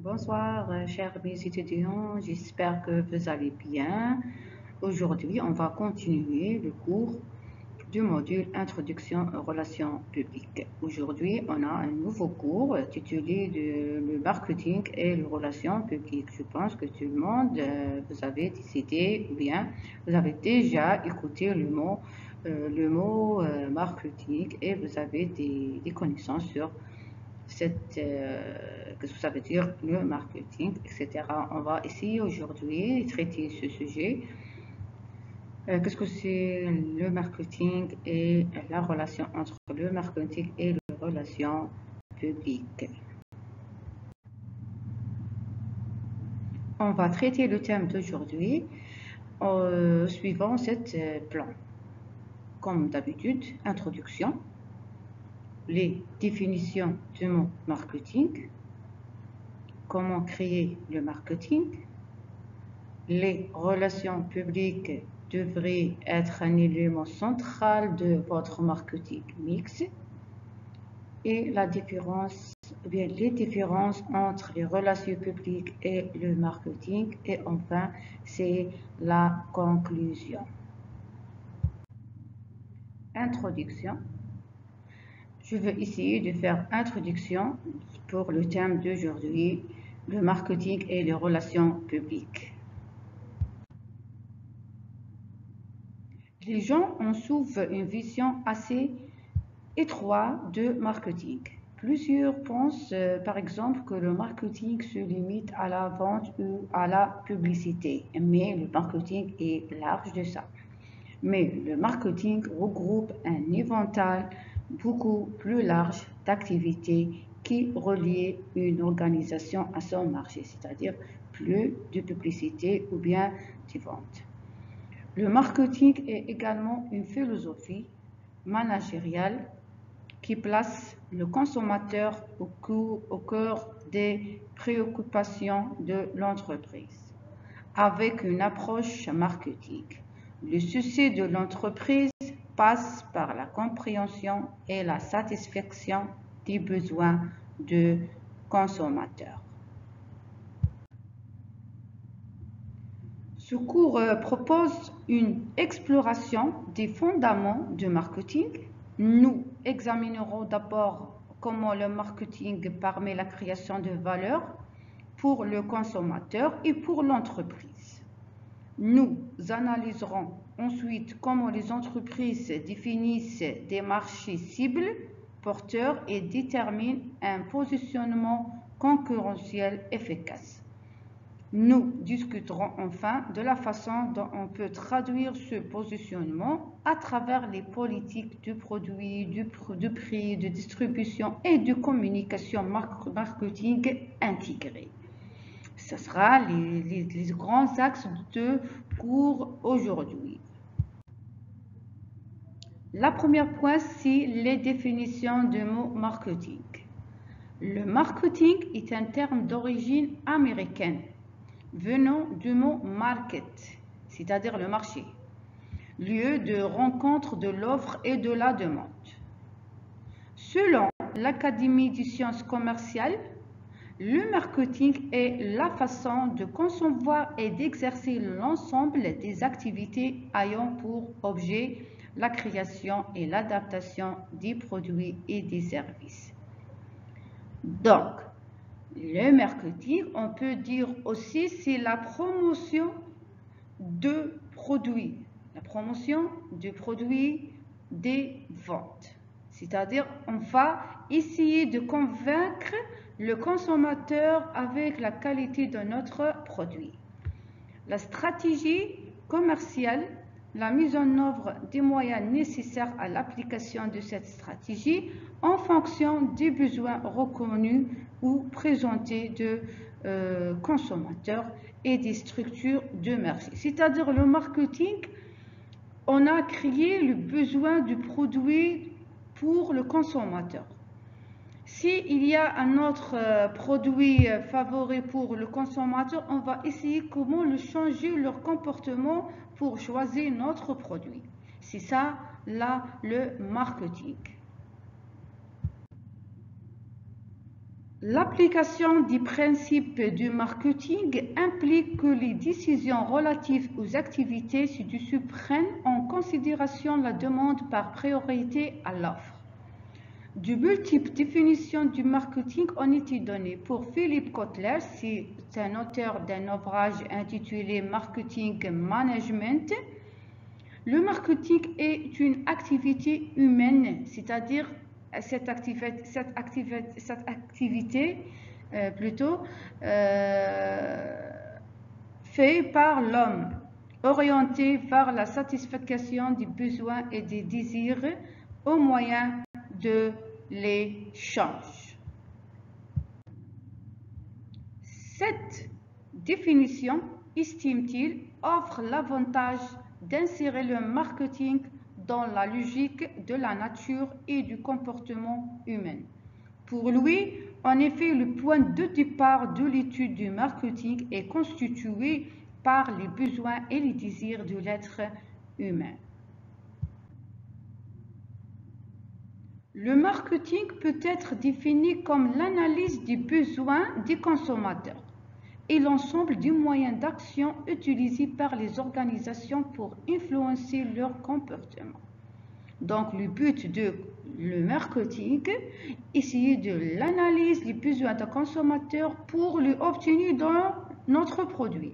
Bonsoir, chers mes étudiants, j'espère que vous allez bien. Aujourd'hui, on va continuer le cours du module Introduction aux relations publiques. Aujourd'hui, on a un nouveau cours titulé le marketing et les relations publiques. Je pense que tout le monde, vous avez décidé ou bien vous avez déjà écouté le mot marketing et vous avez des connaissances sur qu'est-ce que ça veut dire le marketing, etc. On va essayer aujourd'hui de traiter ce sujet. Qu'est-ce que c'est le marketing et la relation entre le marketing et les relations publiques. On va traiter le thème d'aujourd'hui suivant cette plan. Comme d'habitude, introduction, les définitions du mot marketing, comment créer le marketing, les relations publiques devraient être un élément central de votre marketing mix et les différences entre les relations publiques et le marketing, et enfin c'est la conclusion. Introduction. Je vais essayer de faire introduction pour le thème d'aujourd'hui, le marketing et les relations publiques. Les gens en souvent une vision assez étroite de marketing. Plusieurs pensent par exemple que le marketing se limite à la vente ou à la publicité, mais le marketing est large de ça. Mais le marketing regroupe un éventail beaucoup plus large d'activités qui relient une organisation à son marché, c'est-à-dire plus de publicité ou bien de vente. Le marketing est également une philosophie managériale qui place le consommateur au cœur des préoccupations de l'entreprise. Avec une approche marketing, le succès de l'entreprise passe par la compréhension et la satisfaction des besoins du consommateur. Ce cours propose une exploration des fondements du marketing. Nous examinerons d'abord comment le marketing permet la création de valeur pour le consommateur et pour l'entreprise. Nous analyserons ensuite comment les entreprises définissent des marchés cibles, porteurs et déterminent un positionnement concurrentiel efficace. Nous discuterons enfin de la façon dont on peut traduire ce positionnement à travers les politiques du produit, du prix, de distribution et de communication marketing intégrée. Ce sera les grands axes de cours aujourd'hui. La première point, c'est les définitions du mot marketing. Le marketing est un terme d'origine américaine venant du mot market, c'est-à-dire le marché, lieu de rencontre de l'offre et de la demande. Selon l'Académie des sciences commerciales, le marketing est la façon de concevoir et d'exercer l'ensemble des activités ayant pour objet la création et l'adaptation des produits et des services. Donc, le marketing, on peut dire aussi, c'est la promotion de produits, des ventes. C'est-à-dire, on va essayer de convaincre le consommateur avec la qualité de notre produit. La stratégie commerciale, la mise en œuvre des moyens nécessaires à l'application de cette stratégie en fonction des besoins reconnus ou présentés de consommateurs et des structures de marché. C'est-à-dire le marketing, on a créé le besoin du produit pour le consommateur. S'il y a un autre produit favori pour le consommateur, on va essayer comment le changer leur comportement pour choisir notre produit. C'est ça, là, le marketing. L'application des principes du marketing implique que les décisions relatives aux activités ci-dessus prennent en considération la demande par priorité à l'offre. De multiples définitions du marketing ont été données. Pour Philippe Kotler, c'est un auteur d'un ouvrage intitulé Marketing Management. Le marketing est une activité humaine, c'est-à-dire cette activité fait par l'homme, orientée vers la satisfaction des besoins et des désirs au moyen de l'échange. Cette définition, estime-t-il, offre l'avantage d'insérer le marketing dans la logique de la nature et du comportement humain. Pour lui, en effet, le point de départ de l'étude du marketing est constitué par les besoins et les désirs de l'être humain. Le marketing peut être défini comme l'analyse des besoins des consommateurs et l'ensemble des moyens d'action utilisés par les organisations pour influencer leur comportement. Donc, le but de le marketing, essayer de l'analyse les besoins des consommateurs pour lui obtenir dans notre produit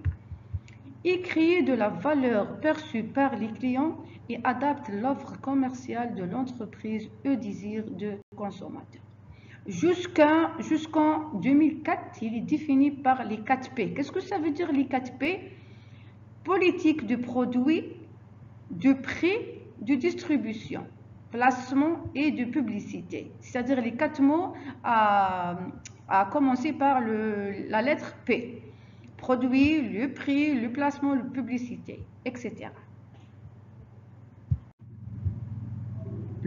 et créer de la valeur perçue par les clients et adapte l'offre commerciale de l'entreprise aux désirs de consommateurs. Jusqu'en 2004, il est défini par les 4 P. Qu'est-ce que ça veut dire les 4 P? Politique de produit, de prix, de distribution, placement et de publicité. C'est-à-dire les 4 mots à commencer par la lettre P. Produit, le prix, le placement, la publicité, etc.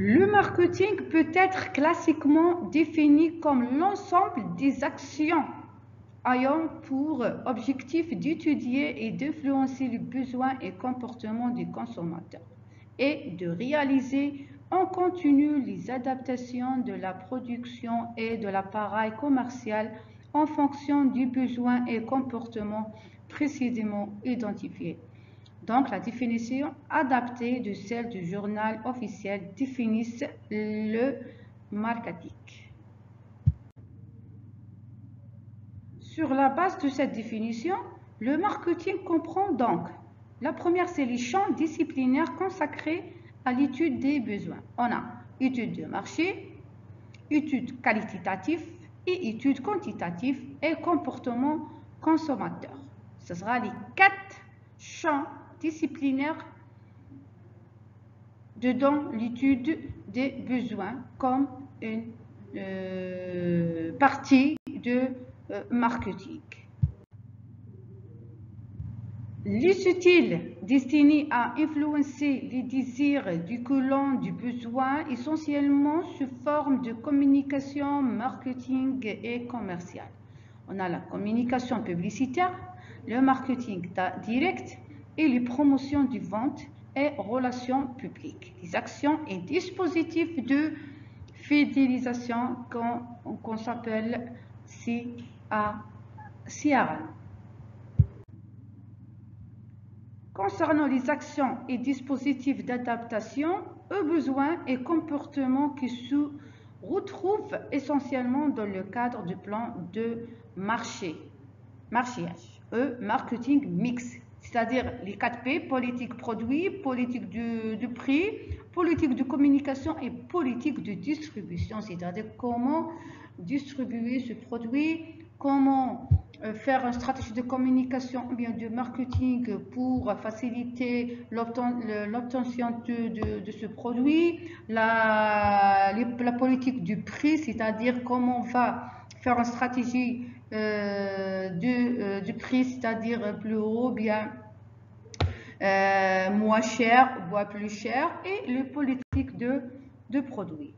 Le marketing peut être classiquement défini comme l'ensemble des actions ayant pour objectif d'étudier et d'influencer les besoins et comportements des consommateurs et de réaliser en continu les adaptations de la production et de l'appareil commercial en fonction des besoins et comportements précisément identifiés. Donc, la définition adaptée de celle du journal officiel définit le marketing. Sur la base de cette définition, le marketing comprend donc, la première, c'est les champs disciplinaires consacrés à l'étude des besoins. On a étude de marché, étude qualitative et étude quantitative et comportement consommateur. Ce sera les 4 champs disciplinaires dedans l'étude des besoins comme une partie de marketing. Les outils destinés à influencer les désirs du client du besoin essentiellement sous forme de communication, marketing et commerciale. On a la communication publicitaire, le marketing direct et les promotions de vente et relations publiques. Les actions et dispositifs de fidélisation qu'on s'appelle CRM. Concernant les actions et dispositifs d'adaptation aux besoins et comportements qui se retrouvent essentiellement dans le cadre du plan de marchage, marketing mix, c'est-à-dire les 4 P, politique produit, politique de prix, politique de communication et politique de distribution, c'est-à-dire comment distribuer ce produit, comment faire une stratégie de communication ou bien de marketing pour faciliter l'obtention de ce produit, la politique du prix, c'est-à-dire comment on va faire une stratégie du prix, c'est-à-dire plus haut, bien moins cher, voire plus cher, et les politiques de produits.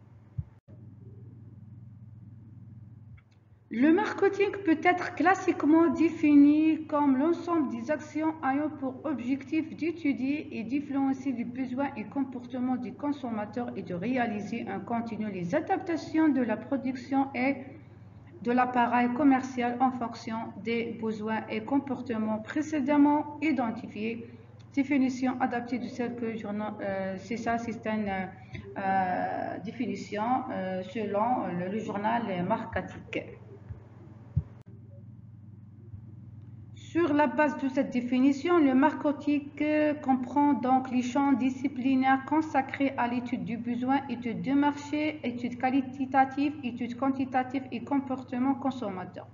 Le marketing peut être classiquement défini comme l'ensemble des actions ayant pour objectif d'étudier et d'influencer les besoins et comportements des consommateurs et de réaliser en continu les adaptations de la production et de l'appareil commercial en fonction des besoins et comportements précédemment identifiés. Définition adaptée du cercle journal, c'est ça, c'est une définition selon le journal marketing. Sur la base de cette définition, le marketing comprend donc les champs disciplinaires consacrés à l'étude du besoin, étude de marché, étude qualitative, étude quantitative et comportement consommateur.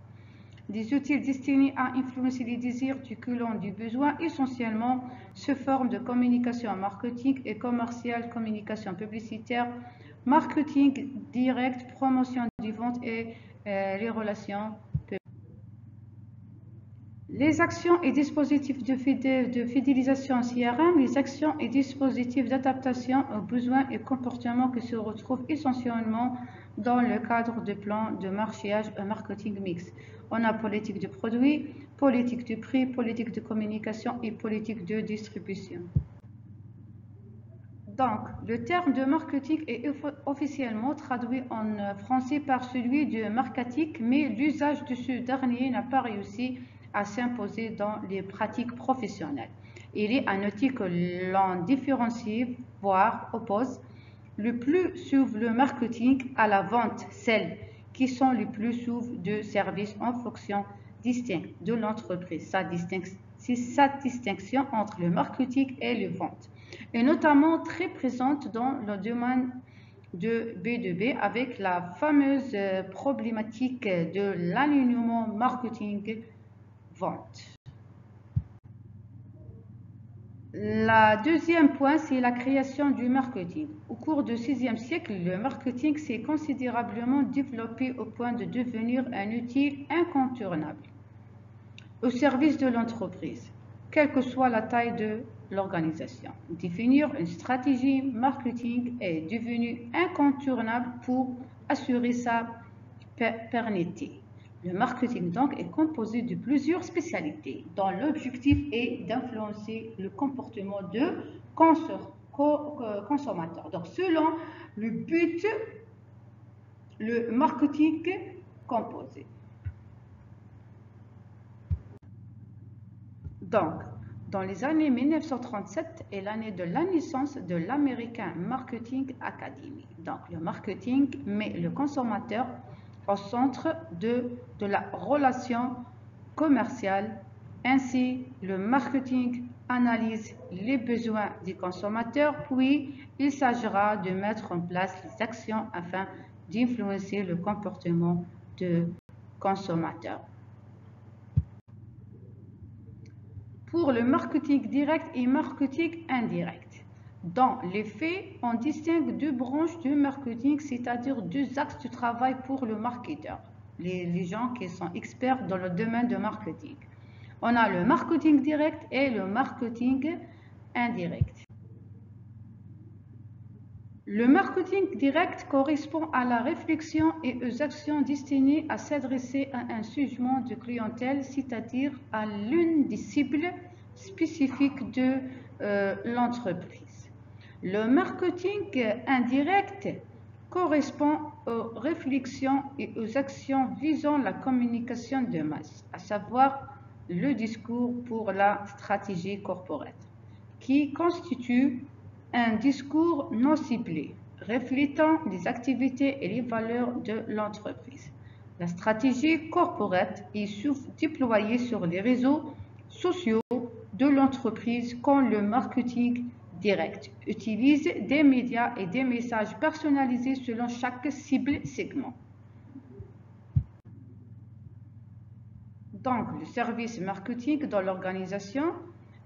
Des outils destinés à influencer les désirs du client du besoin, essentiellement sous forme de communication marketing et commerciale, communication publicitaire, marketing direct, promotion des ventes et les relations publiques. Les actions et dispositifs de fidélisation CRM, les actions et dispositifs d'adaptation aux besoins et comportements qui se retrouvent essentiellement dans le cadre de plans de marchage et marketing mix. On a politique de produit, politique de prix, politique de communication et politique de distribution. Donc, le terme de marketing est officiellement traduit en français par celui de marketing, mais l'usage de ce dernier n'a pas réussi à s'imposer dans les pratiques professionnelles. Il est un outil que l'on différencie, voire oppose, le plus souvent le marketing à la vente, celles qui sont le plus souvent de services en fonction distincte de l'entreprise. C'est sa distinction entre le marketing et le vente, et notamment très présente dans le domaine de B2B avec la fameuse problématique de l'alignement marketing-vente. Le deuxième point, c'est la création du marketing. Au cours du VIe siècle, le marketing s'est considérablement développé au point de devenir un outil incontournable au service de l'entreprise, quelle que soit la taille de l'organisation. Définir une stratégie marketing est devenu incontournable pour assurer sa pérennité. Le marketing donc est composé de plusieurs spécialités dont l'objectif est d'influencer le comportement de consommateurs. Donc selon le but, le marketing composé. Donc, dans les années 1937 est l'année de la naissance de l'American Marketing Academy. Donc, le marketing met le consommateur au centre de la relation commerciale. Ainsi, le marketing analyse les besoins des consommateurs, puis il s'agira de mettre en place les actions afin d'influencer le comportement de consommateurs. Pour le marketing direct et marketing indirect. Dans les faits, on distingue deux branches du marketing, c'est-à-dire deux axes de travail pour le marketeur, les gens qui sont experts dans le domaine de marketing. On a le marketing direct et le marketing indirect. Le marketing direct correspond à la réflexion et aux actions destinées à s'adresser à un segment de clientèle, c'est-à-dire à l'une des cibles spécifiques de l'entreprise. Le marketing indirect correspond aux réflexions et aux actions visant la communication de masse, à savoir le discours pour la stratégie corporate, qui constitue un discours non ciblé, reflétant les activités et les valeurs de l'entreprise. La stratégie corporate est déployée sur les réseaux sociaux de l'entreprise quand le marketing direct utilise des médias et des messages personnalisés selon chaque cible segment. Donc, le service marketing dans l'organisation.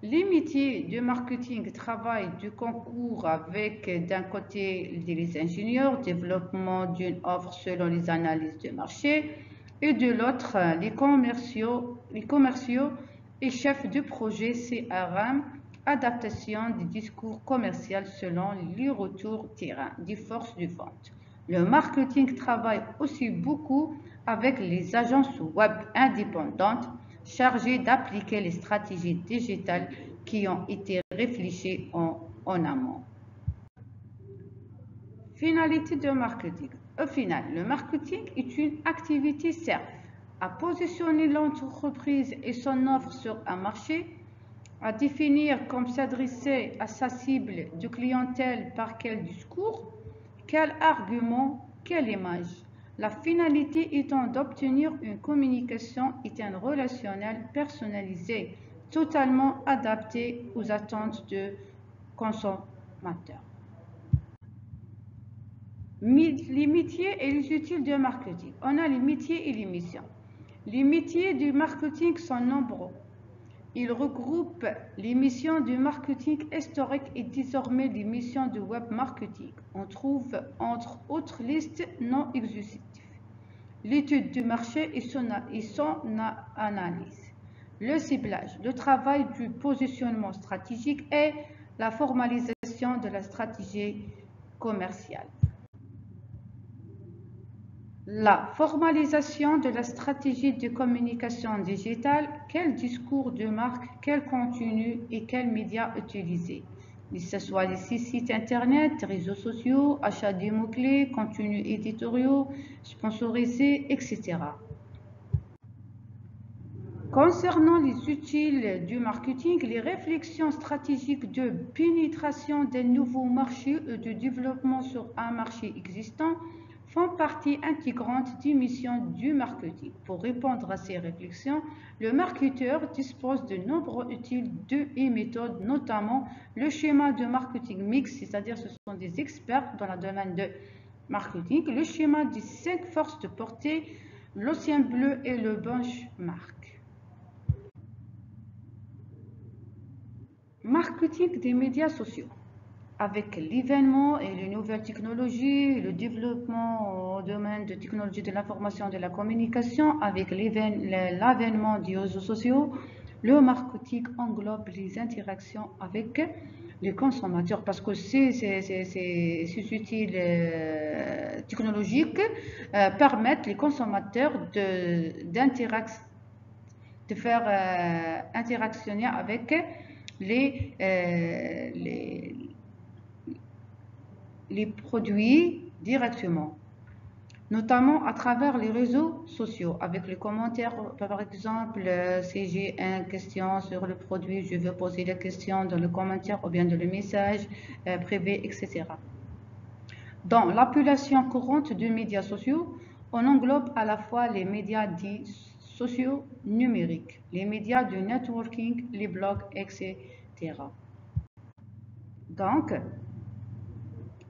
Les métiers de marketing travaillent de concours avec, d'un côté, les ingénieurs, développement d'une offre selon les analyses de marché, et de l'autre, les commerciaux et chefs de projet CRM, adaptation des discours commerciaux selon les retours terrain des forces de vente. Le marketing travaille aussi beaucoup avec les agences web indépendantes chargées d'appliquer les stratégies digitales qui ont été réfléchies en amont. Finalité de marketing. Au final, le marketing est une activité serve à positionner l'entreprise et son offre sur un marché, à définir comme s'adresser à sa cible de clientèle par quel discours, quel argument, quelle image. La finalité étant d'obtenir une communication et un relationnel personnalisé, totalement adapté aux attentes de consommateurs. Les métiers et les outils de marketing. On a les métiers et les missions. Les métiers du marketing sont nombreux. Ils regroupent les missions du marketing historique et désormais les missions de web marketing. On trouve entre autres listes non exhaustives l'étude du marché et son analyse, le ciblage, le travail du positionnement stratégique et la formalisation de la stratégie commerciale. La formalisation de la stratégie de communication digitale, quel discours de marque, quel contenu et quels médias utiliser, que ce soit les sites internet, réseaux sociaux, achats de mots-clés, contenus éditoriaux, sponsorisés, etc. Concernant les outils du marketing, les réflexions stratégiques de pénétration d'un nouveau marché ou de développement sur un marché existant font partie intégrante des missions du marketing. Pour répondre à ces réflexions, le marketeur dispose de nombreux outils et méthodes, notamment le schéma de marketing mix, c'est-à-dire ce sont des experts dans le domaine de marketing, le schéma des 5 forces de portée, l'océan bleu et le benchmark. Marketing des médias sociaux. Avec l'événement et les nouvelles technologies, le développement au domaine de technologie de l'information et de la communication, avec l'avènement des réseaux sociaux, le marketing englobe les interactions avec les consommateurs parce que ces outils technologiques permettent les consommateurs de faire interactionner avec les produits directement, notamment à travers les réseaux sociaux, avec les commentaires, par exemple, si j'ai une question sur le produit, je veux poser la question dans le commentaire ou bien dans le message privé, etc. Dans l'appellation courante de médias sociaux, on englobe à la fois les médias dits sociaux numériques, les médias de networking, les blogs, etc. Donc,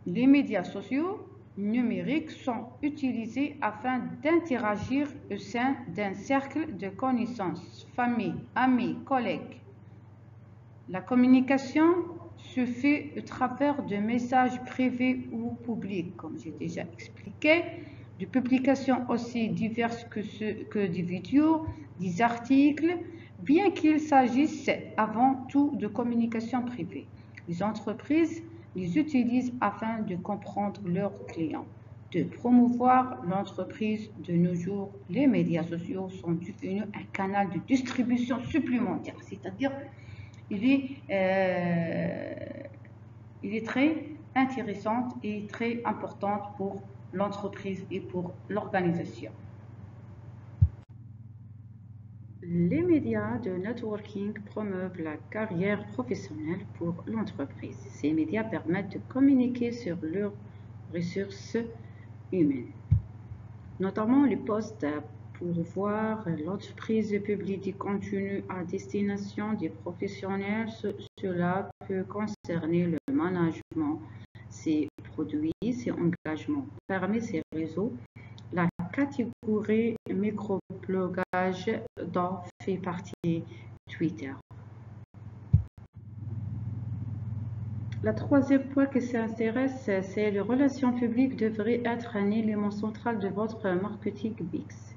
les médias sociaux numériques sont utilisés afin d'interagir au sein d'un cercle de connaissances, famille, amis, collègues. La communication se fait au travers de messages privés ou publics, comme j'ai déjà expliqué, de publications aussi diverses que des vidéos, des articles, bien qu'il s'agisse avant tout de communication privée. Les entreprises les utilisent afin de comprendre leurs clients, de promouvoir l'entreprise. De nos jours, les médias sociaux sont devenus un canal de distribution supplémentaire, c'est-à-dire il est très intéressante et très importante pour l'entreprise et pour l'organisation. Les médias de networking promeuvent la carrière professionnelle pour l'entreprise. Ces médias permettent de communiquer sur leurs ressources humaines, notamment les postes pour voir l'entreprise publie des contenus à destination des professionnels. Cela peut concerner le management, ses produits, ses engagements. Parmi ces réseaux, la catégorie microblogage dont fait partie Twitter. Le troisième point qui s'intéresse, c'est les relations publiques devraient être un élément central de votre marketing mix.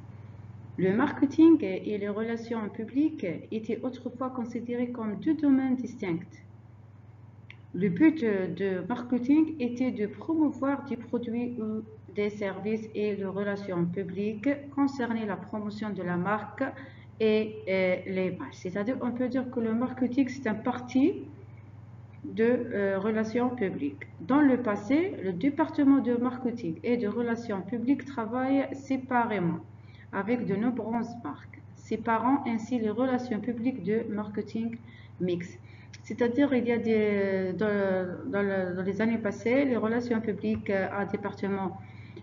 Le marketing et les relations publiques étaient autrefois considérés comme deux domaines distincts. Le but de marketing était de promouvoir des produits ou des services et les relations publiques concernaient la promotion de la marque et l'image. C'est-à-dire, on peut dire que le marketing, c'est un parti de relations publiques. Dans le passé, le département de marketing et de relations publiques travaillent séparément avec de nombreuses marques, séparant ainsi les relations publiques de marketing mix. C'est-à-dire, il y a dans les années passées, les relations publiques à département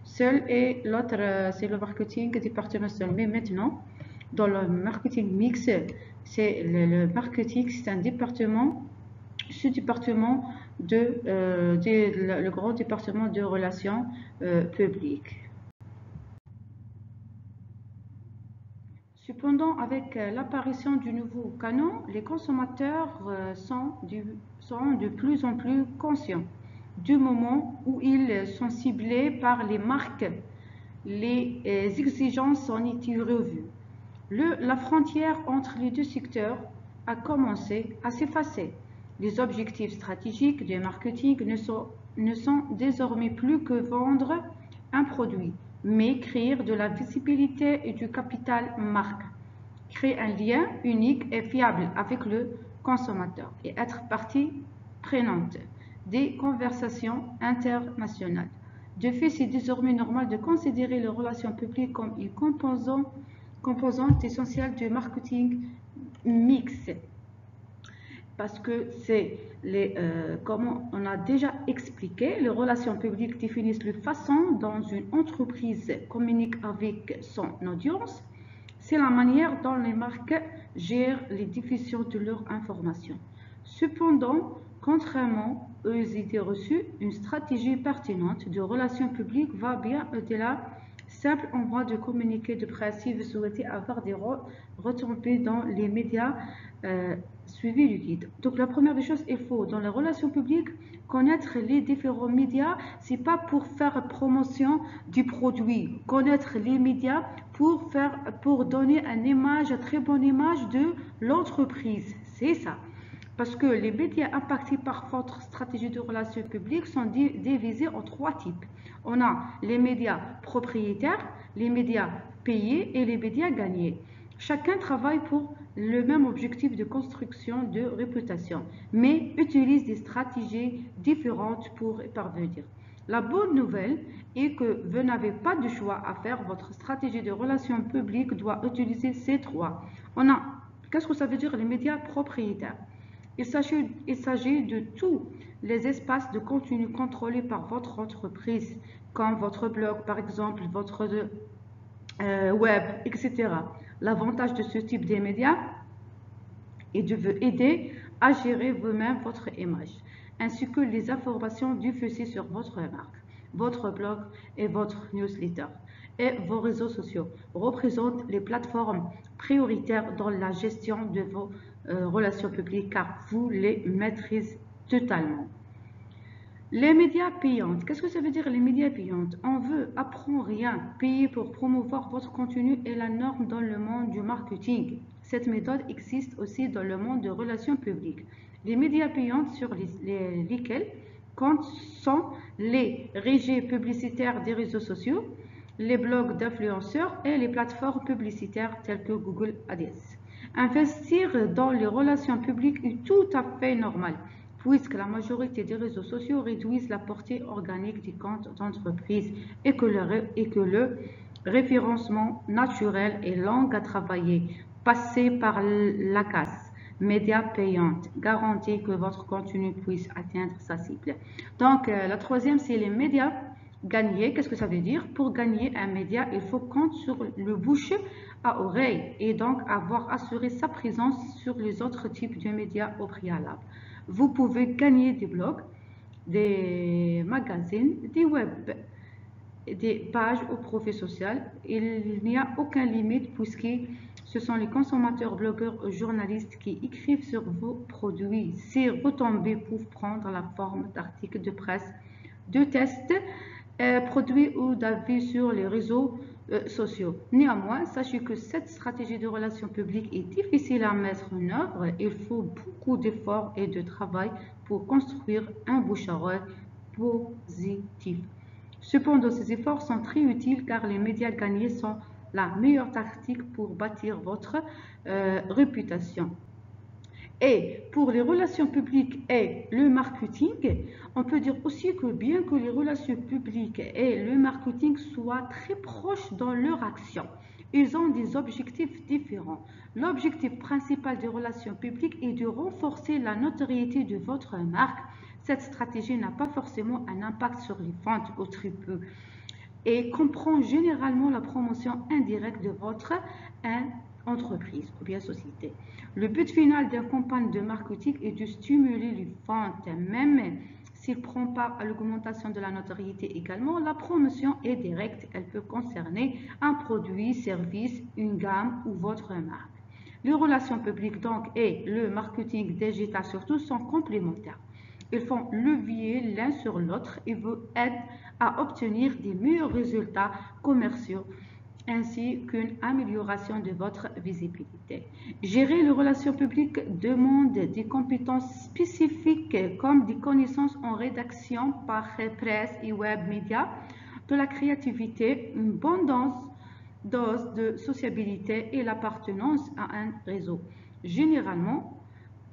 seul et l'autre, c'est le marketing département seul. Mais maintenant, dans le marketing mix, c'est le marketing, c'est un département, ce département le grand département de relations publiques. Cependant, avec l'apparition du nouveau canon, les consommateurs sont de plus en plus conscients du moment où ils sont ciblés par les marques. Les exigences ont été revues. La frontière entre les deux secteurs a commencé à s'effacer. Les objectifs stratégiques du marketing ne sont désormais plus que vendre un produit, mais créer de la visibilité et du capital marque, créer un lien unique et fiable avec le consommateur et être partie prenante des conversations internationales. De fait, c'est désormais normal de considérer les relations publiques comme une composante essentielle du marketing mix. Parce que comme on a déjà expliqué, les relations publiques définissent la façon dont une entreprise communique avec son audience. C'est la manière dont les marques gèrent les diffusions de leurs informations. Cependant, contrairement aux idées reçues, une stratégie pertinente de relations publiques va bien au-delà simple envoi de communiqué de presse si vous souhaitez avoir des retombées dans les médias suivi du guide. Donc la première des choses, il faut dans les relations publiques connaître les différents médias. C'est pas pour faire promotion du produit, connaître les médias pour donner une image, une très bonne image de l'entreprise. C'est ça. Parce que les médias impactés par votre stratégie de relations publiques sont divisés en trois types. On a les médias propriétaires, les médias payés et les médias gagnés. Chacun travaille pour le même objectif de construction de réputation, mais utilise des stratégies différentes pour y parvenir. La bonne nouvelle est que vous n'avez pas de choix à faire. Votre stratégie de relations publiques doit utiliser ces trois. Qu'est-ce que ça veut dire les médias propriétaires? Il s'agit de tous les espaces de contenu contrôlés par votre entreprise, comme votre blog par exemple, votre web, etc. L'avantage de ce type de médias est de vous aider à gérer vous-même votre image, ainsi que les informations diffusées sur votre marque. Votre blog et votre newsletter et vos réseaux sociaux représentent les plateformes prioritaires dans la gestion de vos relations publiques car vous les maîtrisez totalement. Les médias payants. Qu'est-ce que ça veut dire les médias payants? On veut apprendre rien. Payer pour promouvoir votre contenu est la norme dans le monde du marketing. Cette méthode existe aussi dans le monde de relations publiques. Les médias payants sur lesquels comptent sont les régies publicitaires des réseaux sociaux, les blogs d'influenceurs et les plateformes publicitaires telles que Google Ads. Investir dans les relations publiques est tout à fait normal, puisque la majorité des réseaux sociaux réduisent la portée organique des comptes d'entreprise et que le référencement naturel est long à travailler. Passez par la case médias payantes, garantit que votre contenu puisse atteindre sa cible. Donc, la troisième, c'est les médias gagnés. Qu'est-ce que ça veut dire? Pour gagner un média, il faut compter sur le bouche à oreille et donc avoir assuré sa présence sur les autres types de médias au préalable. Vous pouvez gagner des blogs, des magazines, des web, des pages au profil social. Il n'y a aucune limite puisque ce sont les consommateurs, blogueurs ou journalistes qui écrivent sur vos produits. Ces retombées peuvent prendre la forme d'articles de presse, de tests, produits ou d'avis sur les réseaux sociaux. Néanmoins, sachez que cette stratégie de relations publiques est difficile à mettre en œuvre. Il faut beaucoup d'efforts et de travail pour construire un bouche-à-oreille positif. Cependant, ces efforts sont très utiles car les médias gagnés sont la meilleure tactique pour bâtir votre réputation. Et pour les relations publiques et le marketing, on peut dire aussi que bien que les relations publiques et le marketing soient très proches dans leur action, ils ont des objectifs différents. L'objectif principal des relations publiques est de renforcer la notoriété de votre marque. Cette stratégie n'a pas forcément un impact sur les ventes ou très peu et comprend généralement la promotion indirecte de votre entreprise ou bien société. Le but final d'une campagne de marketing est de stimuler les ventes, même s'il prend part à l'augmentation de la notoriété également. La promotion est directe, elle peut concerner un produit, service, une gamme ou votre marque. Les relations publiques donc et le marketing digital surtout sont complémentaires. Ils font levier l'un sur l'autre et vous aident à obtenir des meilleurs résultats commerciaux ainsi qu'une amélioration de votre visibilité. Gérer les relations publiques demande des compétences spécifiques comme des connaissances en rédaction par presse et web médias, de la créativité, une bonne dose de sociabilité et l'appartenance à un réseau. Généralement,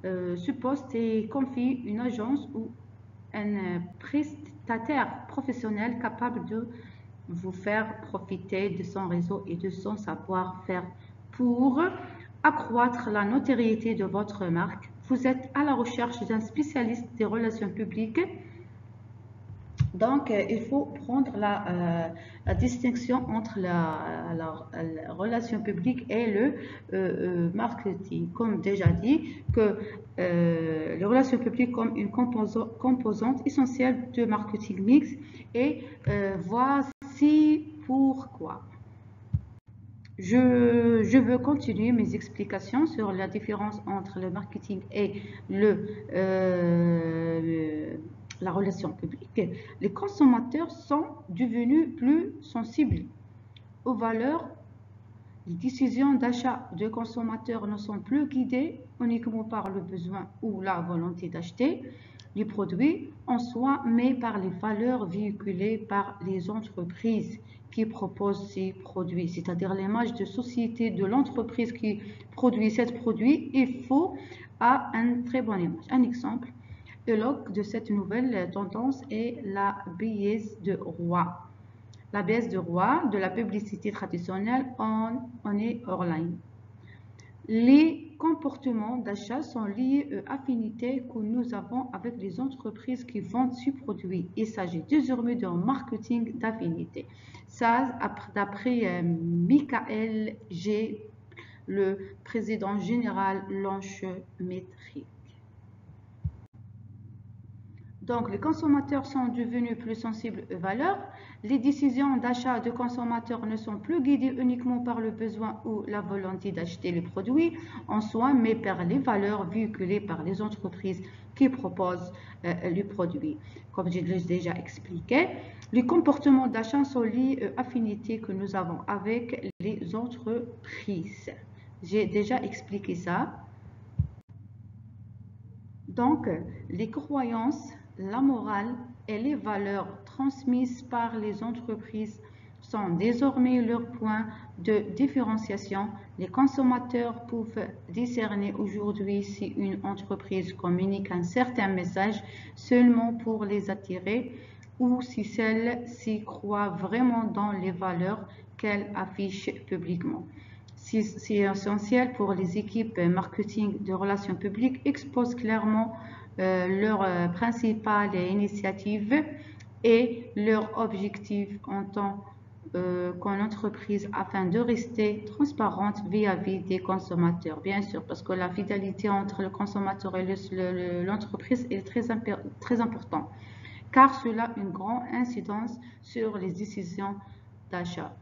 ce poste est confié à une agence ou un prestataire professionnel capable de vous faire profiter de son réseau et de son savoir-faire pour accroître la notoriété de votre marque. Vous êtes à la recherche d'un spécialiste des relations publiques. Donc, il faut prendre la distinction entre la relation publique et le marketing. Comme déjà dit, que les relations publiques comme une composante essentielle de marketing mix et voici pourquoi. Je veux continuer mes explications sur la différence entre le marketing et la relation publique. Les consommateurs sont devenus plus sensibles aux valeurs. Les décisions d'achat de consommateurs ne sont plus guidées uniquement par le besoin ou la volonté d'acheter les produits en soi, mais par les valeurs véhiculées par les entreprises qui proposent ces produits, c'est-à-dire l'image de société de l'entreprise qui produit ces produits. Il faut à une très bonne image. Un exemple éloque de cette nouvelle tendance est la baisse de roi. La baisse de roi de la publicité traditionnelle en est online. Les comportements d'achat sont liés aux affinités que nous avons avec les entreprises qui vendent ces produits. Il s'agit désormais d'un marketing d'affinité. Ça, d'après Michael G., le président général Lanchemetric. Donc, les consommateurs sont devenus plus sensibles aux valeurs. Les décisions d'achat de consommateurs ne sont plus guidées uniquement par le besoin ou la volonté d'acheter les produits en soi, mais par les valeurs véhiculées par les entreprises qui proposent les produits. Comme j'ai déjà expliqué, les comportements d'achat sont liés aux affinités que nous avons avec les entreprises. J'ai déjà expliqué ça. Donc, les croyances, la morale et les valeurs transmises par les entreprises sont désormais leur point de différenciation. Les consommateurs peuvent discerner aujourd'hui si une entreprise communique un certain message seulement pour les attirer ou si celle-ci croit vraiment dans les valeurs qu'elle affiche publiquement. C'est essentiel pour les équipes marketing de relations publiques, exposent clairement leurs principales initiatives et leurs objectifs en tant qu'entreprise afin de rester transparente vis-à-vis des consommateurs. Bien sûr, parce que la fidélité entre le consommateur et l'entreprise est très importante, car cela a une grande incidence sur les décisions d'achat.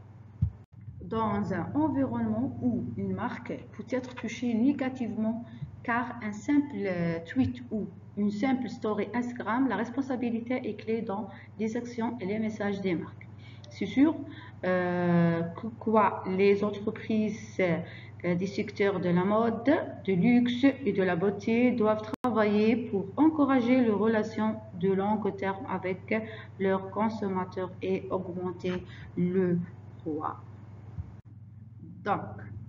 Dans un environnement où une marque peut être touchée négativement car un simple tweet ou une simple story Instagram, la responsabilité est clé dans les actions et les messages des marques. C'est sûr que les entreprises des secteurs de la mode, de luxe et de la beauté doivent travailler pour encourager les relations de long terme avec leurs consommateurs et augmenter le roi. Donc,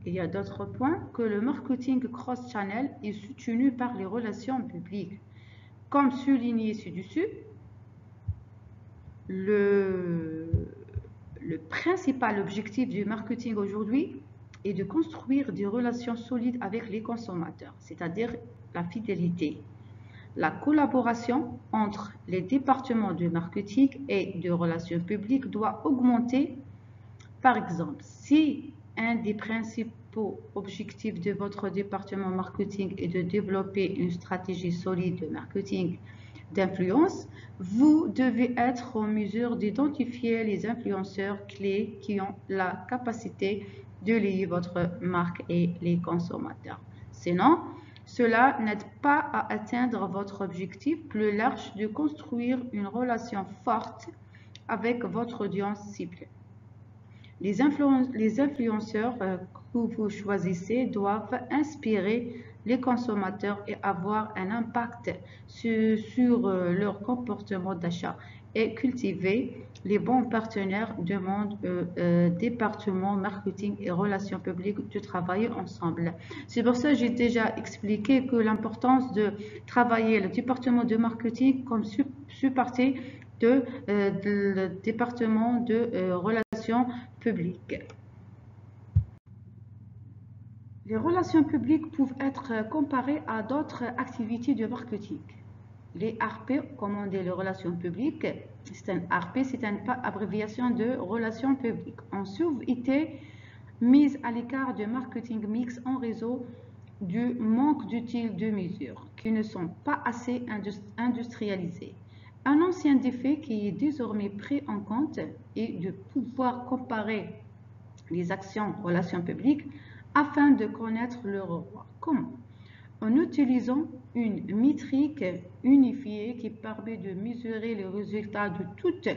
il y a d'autres points que le marketing cross-channel est soutenu par les relations publiques. Comme souligné ci-dessus, le principal objectif du marketing aujourd'hui est de construire des relations solides avec les consommateurs, c'est-à-dire la fidélité. La collaboration entre les départements de marketing et de relations publiques doit augmenter. Par exemple, si un des principaux objectifs de votre département marketing est de développer une stratégie solide de marketing d'influence, vous devez être en mesure d'identifier les influenceurs clés qui ont la capacité de lier votre marque et les consommateurs. Sinon, cela n'aide pas à atteindre votre objectif plus large de construire une relation forte avec votre audience cible. Les influenceurs que vous choisissez doivent inspirer les consommateurs et avoir un impact sur leur comportement d'achat et cultiver les bons partenaires de mon département marketing et relations publiques de travailler ensemble. C'est pour ça que j'ai déjà expliqué que l'importance de travailler le département de marketing comme sous-partie le département de relations publiques. Les relations publiques peuvent être comparées à d'autres activités de marketing. Les RP, comme on dit les relations publiques, c'est un RP, c'est une abréviation de relations publiques. On souvent été mise à l'écart de marketing mix en réseau du manque d'outils de mesure qui ne sont pas assez industrialisés. Un ancien défi qui est désormais pris en compte est de pouvoir comparer les actions relations publiques afin de connaître leur roi. Comment? En utilisant une métrique unifiée qui permet de mesurer les résultats de toutes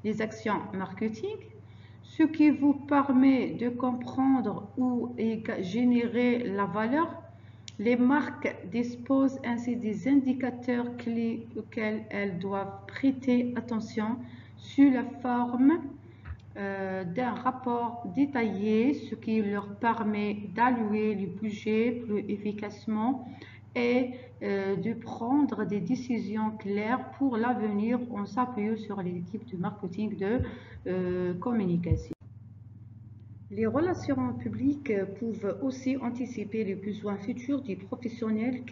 les actions marketing, ce qui vous permet de comprendre où est générée la valeur. Les marques disposent ainsi des indicateurs clés auxquels elles doivent prêter attention sous la forme d'un rapport détaillé, ce qui leur permet d'allouer le budget plus efficacement et de prendre des décisions claires pour l'avenir en s'appuyant sur l'équipe de marketing de communication. Les relations publiques peuvent aussi anticiper les besoins futurs des professionnels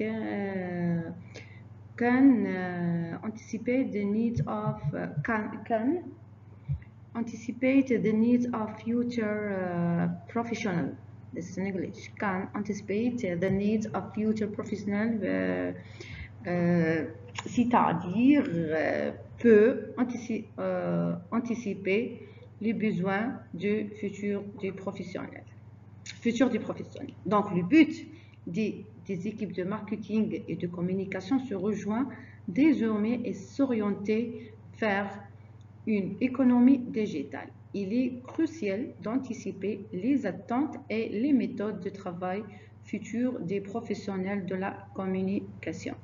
anticipate the needs of future professionals. This is in English. Can anticipate the needs of future professionals, c'est-à-dire peut anticiper les besoins du futur des professionnels. Donc, le but des équipes de marketing et de communication se rejoint désormais et s'orienter vers une économie digitale. Il est crucial d'anticiper les attentes et les méthodes de travail futures des professionnels de la communication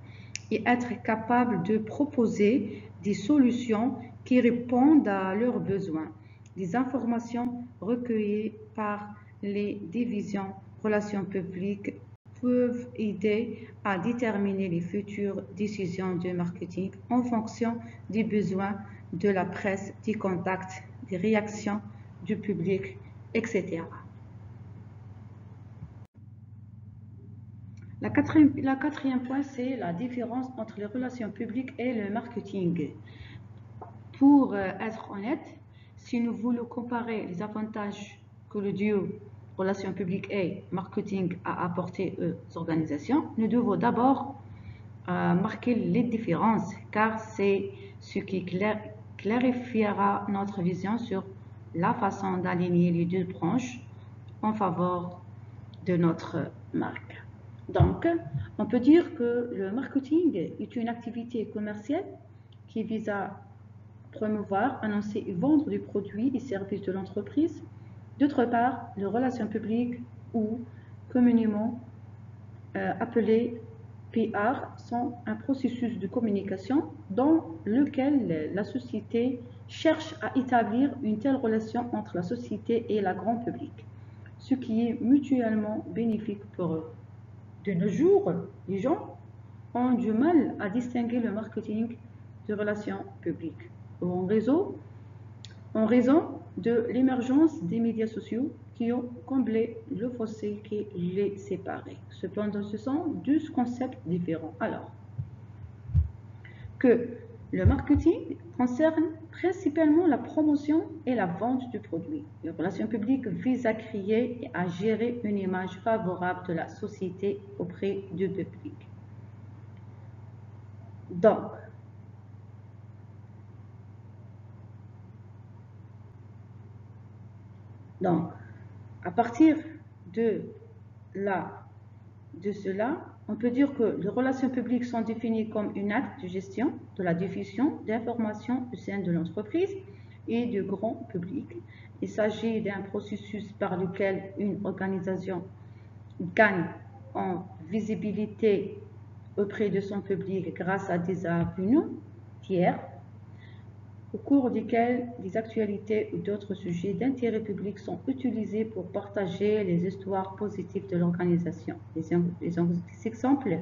et être capable de proposer des solutions qui répondent à leurs besoins. Les informations recueillies par les divisions relations publiques peuvent aider à déterminer les futures décisions de marketing en fonction des besoins de la presse, des contacts, des réactions du public, etc. La quatrième point, c'est la différence entre les relations publiques et le marketing. Pour être honnête, si nous voulons comparer les avantages que le duo relations publiques et marketing a apporté aux organisations, nous devons d'abord marquer les différences, car c'est ce qui clarifiera notre vision sur la façon d'aligner les deux branches en faveur de notre marque. Donc, on peut dire que le marketing est une activité commerciale qui vise à promouvoir, annoncer et vendre des produits et services de l'entreprise. D'autre part, les relations publiques ou communément appelées PR sont un processus de communication dans lequel la société cherche à établir une telle relation entre la société et le grand public. ce qui est mutuellement bénéfique pour eux. De nos jours, les gens ont du mal à distinguer le marketing de relations publiques en raison de l'émergence des médias sociaux qui ont comblé le fossé qui les séparait. Cependant, ce sont deux concepts différents. Alors, que le marketing concerne principalement la promotion et la vente du produit. Les relations publiques visent à créer et à gérer une image favorable de la société auprès du public. Donc, à partir de cela, on peut dire que les relations publiques sont définies comme un acte de gestion de la diffusion d'informations au sein de l'entreprise et du grand public. Il s'agit d'un processus par lequel une organisation gagne en visibilité auprès de son public grâce à des avenues tiers au cours desquels des actualités ou d'autres sujets d'intérêt public sont utilisés pour partager les histoires positives de l'organisation. Les exemples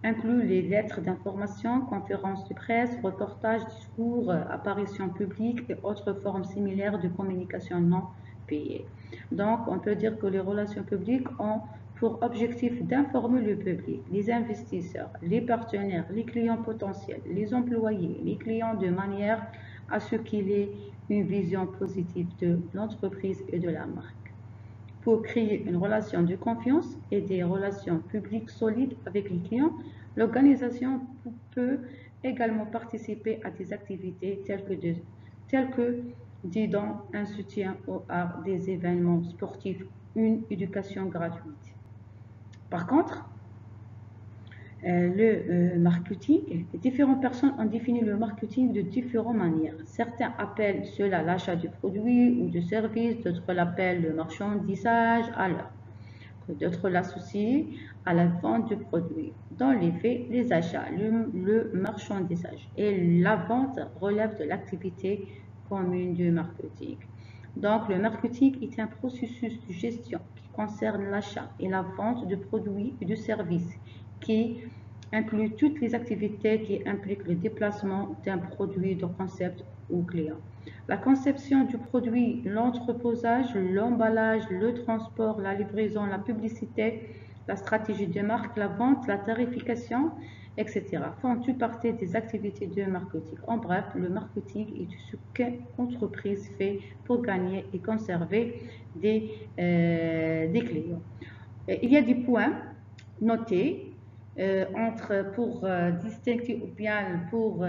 incluent les lettres d'information, conférences de presse, reportages, discours, apparitions publiques et autres formes similaires de communication non payée. Donc, on peut dire que les relations publiques ont pour objectif d'informer le public, les investisseurs, les partenaires, les clients potentiels, les employés, les clients de manière à ce qu'il ait une vision positive de l'entreprise et de la marque. Pour créer une relation de confiance et des relations publiques solides avec les clients, l'organisation peut également participer à des activités telles que des dons, un soutien à des événements sportifs, une éducation gratuite. Par contre, le marketing, différentes personnes ont défini le marketing de différentes manières. Certains appellent cela l'achat de produits ou de services, d'autres l'appellent le marchandisage, alors que d'autres l'associent à la vente de produits. Dans les faits, les achats, le marchandisage et la vente relèvent de l'activité commune du marketing. Donc, le marketing est un processus de gestion qui concerne l'achat et la vente de produits et de services qui inclut toutes les activités qui impliquent le déplacement d'un produit de concept au client. La conception du produit, l'entreposage, l'emballage, le transport, la livraison, la publicité, la stratégie de marque, la vente, la tarification, etc. font toutes partie des activités de marketing. En bref, le marketing est ce qu'une entreprise fait pour gagner et conserver des clients. Il y a des points notés pour distinguer ou bien pour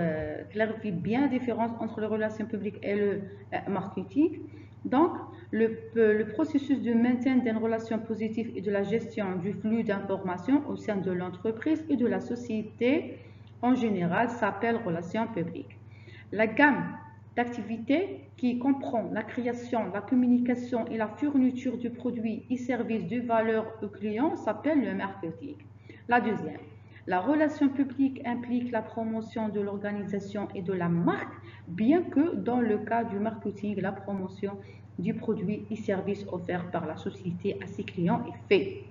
clarifier bien la différence entre les relations publiques et le marketing. Donc, le processus de maintien d'une relation positive et de la gestion du flux d'informations au sein de l'entreprise et de la société en général s'appelle relation publique. La gamme d'activités qui comprend la création, la communication et la fourniture de produits et services de valeur aux clients s'appelle le marketing. La deuxième, la relation publique implique la promotion de l'organisation et de la marque, bien que dans le cas du marketing, la promotion du produit et service offert par la société à ses clients est faite.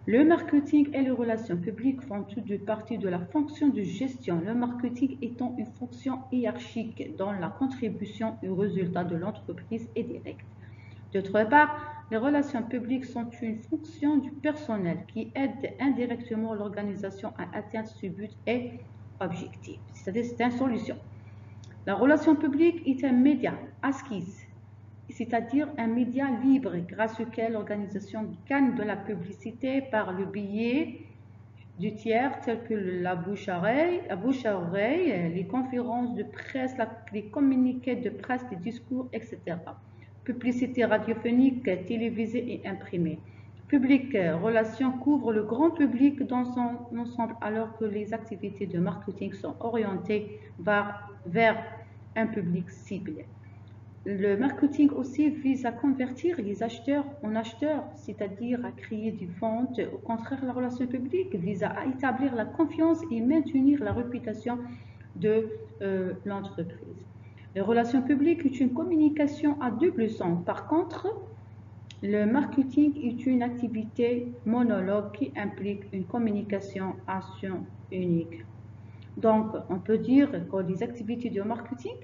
Le marketing et les relations publiques font toutes deux partie de la fonction de gestion, le marketing étant une fonction hiérarchique dont la contribution aux résultats de l'entreprise est directe. D'autre part, les relations publiques sont une fonction du personnel qui aide indirectement l'organisation à atteindre ce but et objectif, c'est-à-dire c'est une solution. La relation publique est un média acquis, c'est-à-dire un média libre grâce auquel l'organisation gagne de la publicité par le biais du tiers tels que la bouche à oreille, les conférences de presse, les communiqués de presse, les discours, etc. Publicité radiophonique, télévisée et imprimée. Public relations couvre le grand public dans son ensemble alors que les activités de marketing sont orientées vers un public ciblé. Le marketing aussi vise à convertir les acheteurs en acheteurs, c'est-à-dire à créer des ventes. Au contraire, la relation publique vise à établir la confiance et maintenir la réputation de l'entreprise. Les relations publiques est une communication à double sens. Par contre, Le marketing est une activité monologue qui implique une communication à sens unique. Donc, on peut dire que les activités de marketing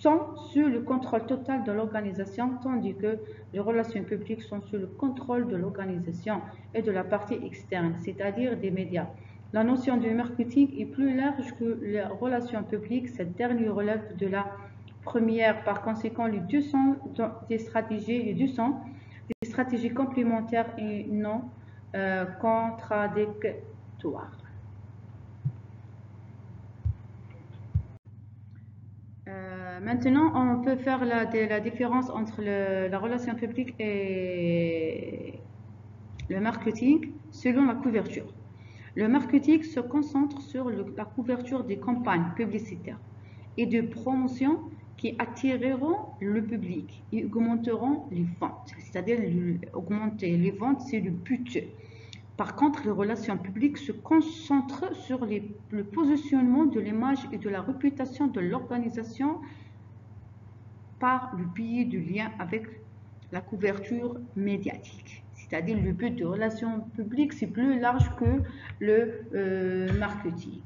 sont sous le contrôle total de l'organisation, tandis que les relations publiques sont sous le contrôle de l'organisation et de la partie externe, c'est-à-dire des médias. La notion de marketing est plus large que les relations publiques. Cette dernière relève de la première. Par conséquent, les deux sont des stratégies, les deux sont des stratégies complémentaires et non contradictoires. Maintenant, on peut faire la différence entre la relation publique et le marketing selon la couverture. Le marketing se concentre sur la couverture des campagnes publicitaires et de promotion qui attireront le public et augmenteront les ventes. C'est-à-dire augmenter les ventes, c'est le but. Par contre, les relations publiques se concentrent sur le positionnement de l'image et de la réputation de l'organisation par le biais du lien avec la couverture médiatique. C'est-à-dire le but de relations publiques, c'est plus large que le marketing.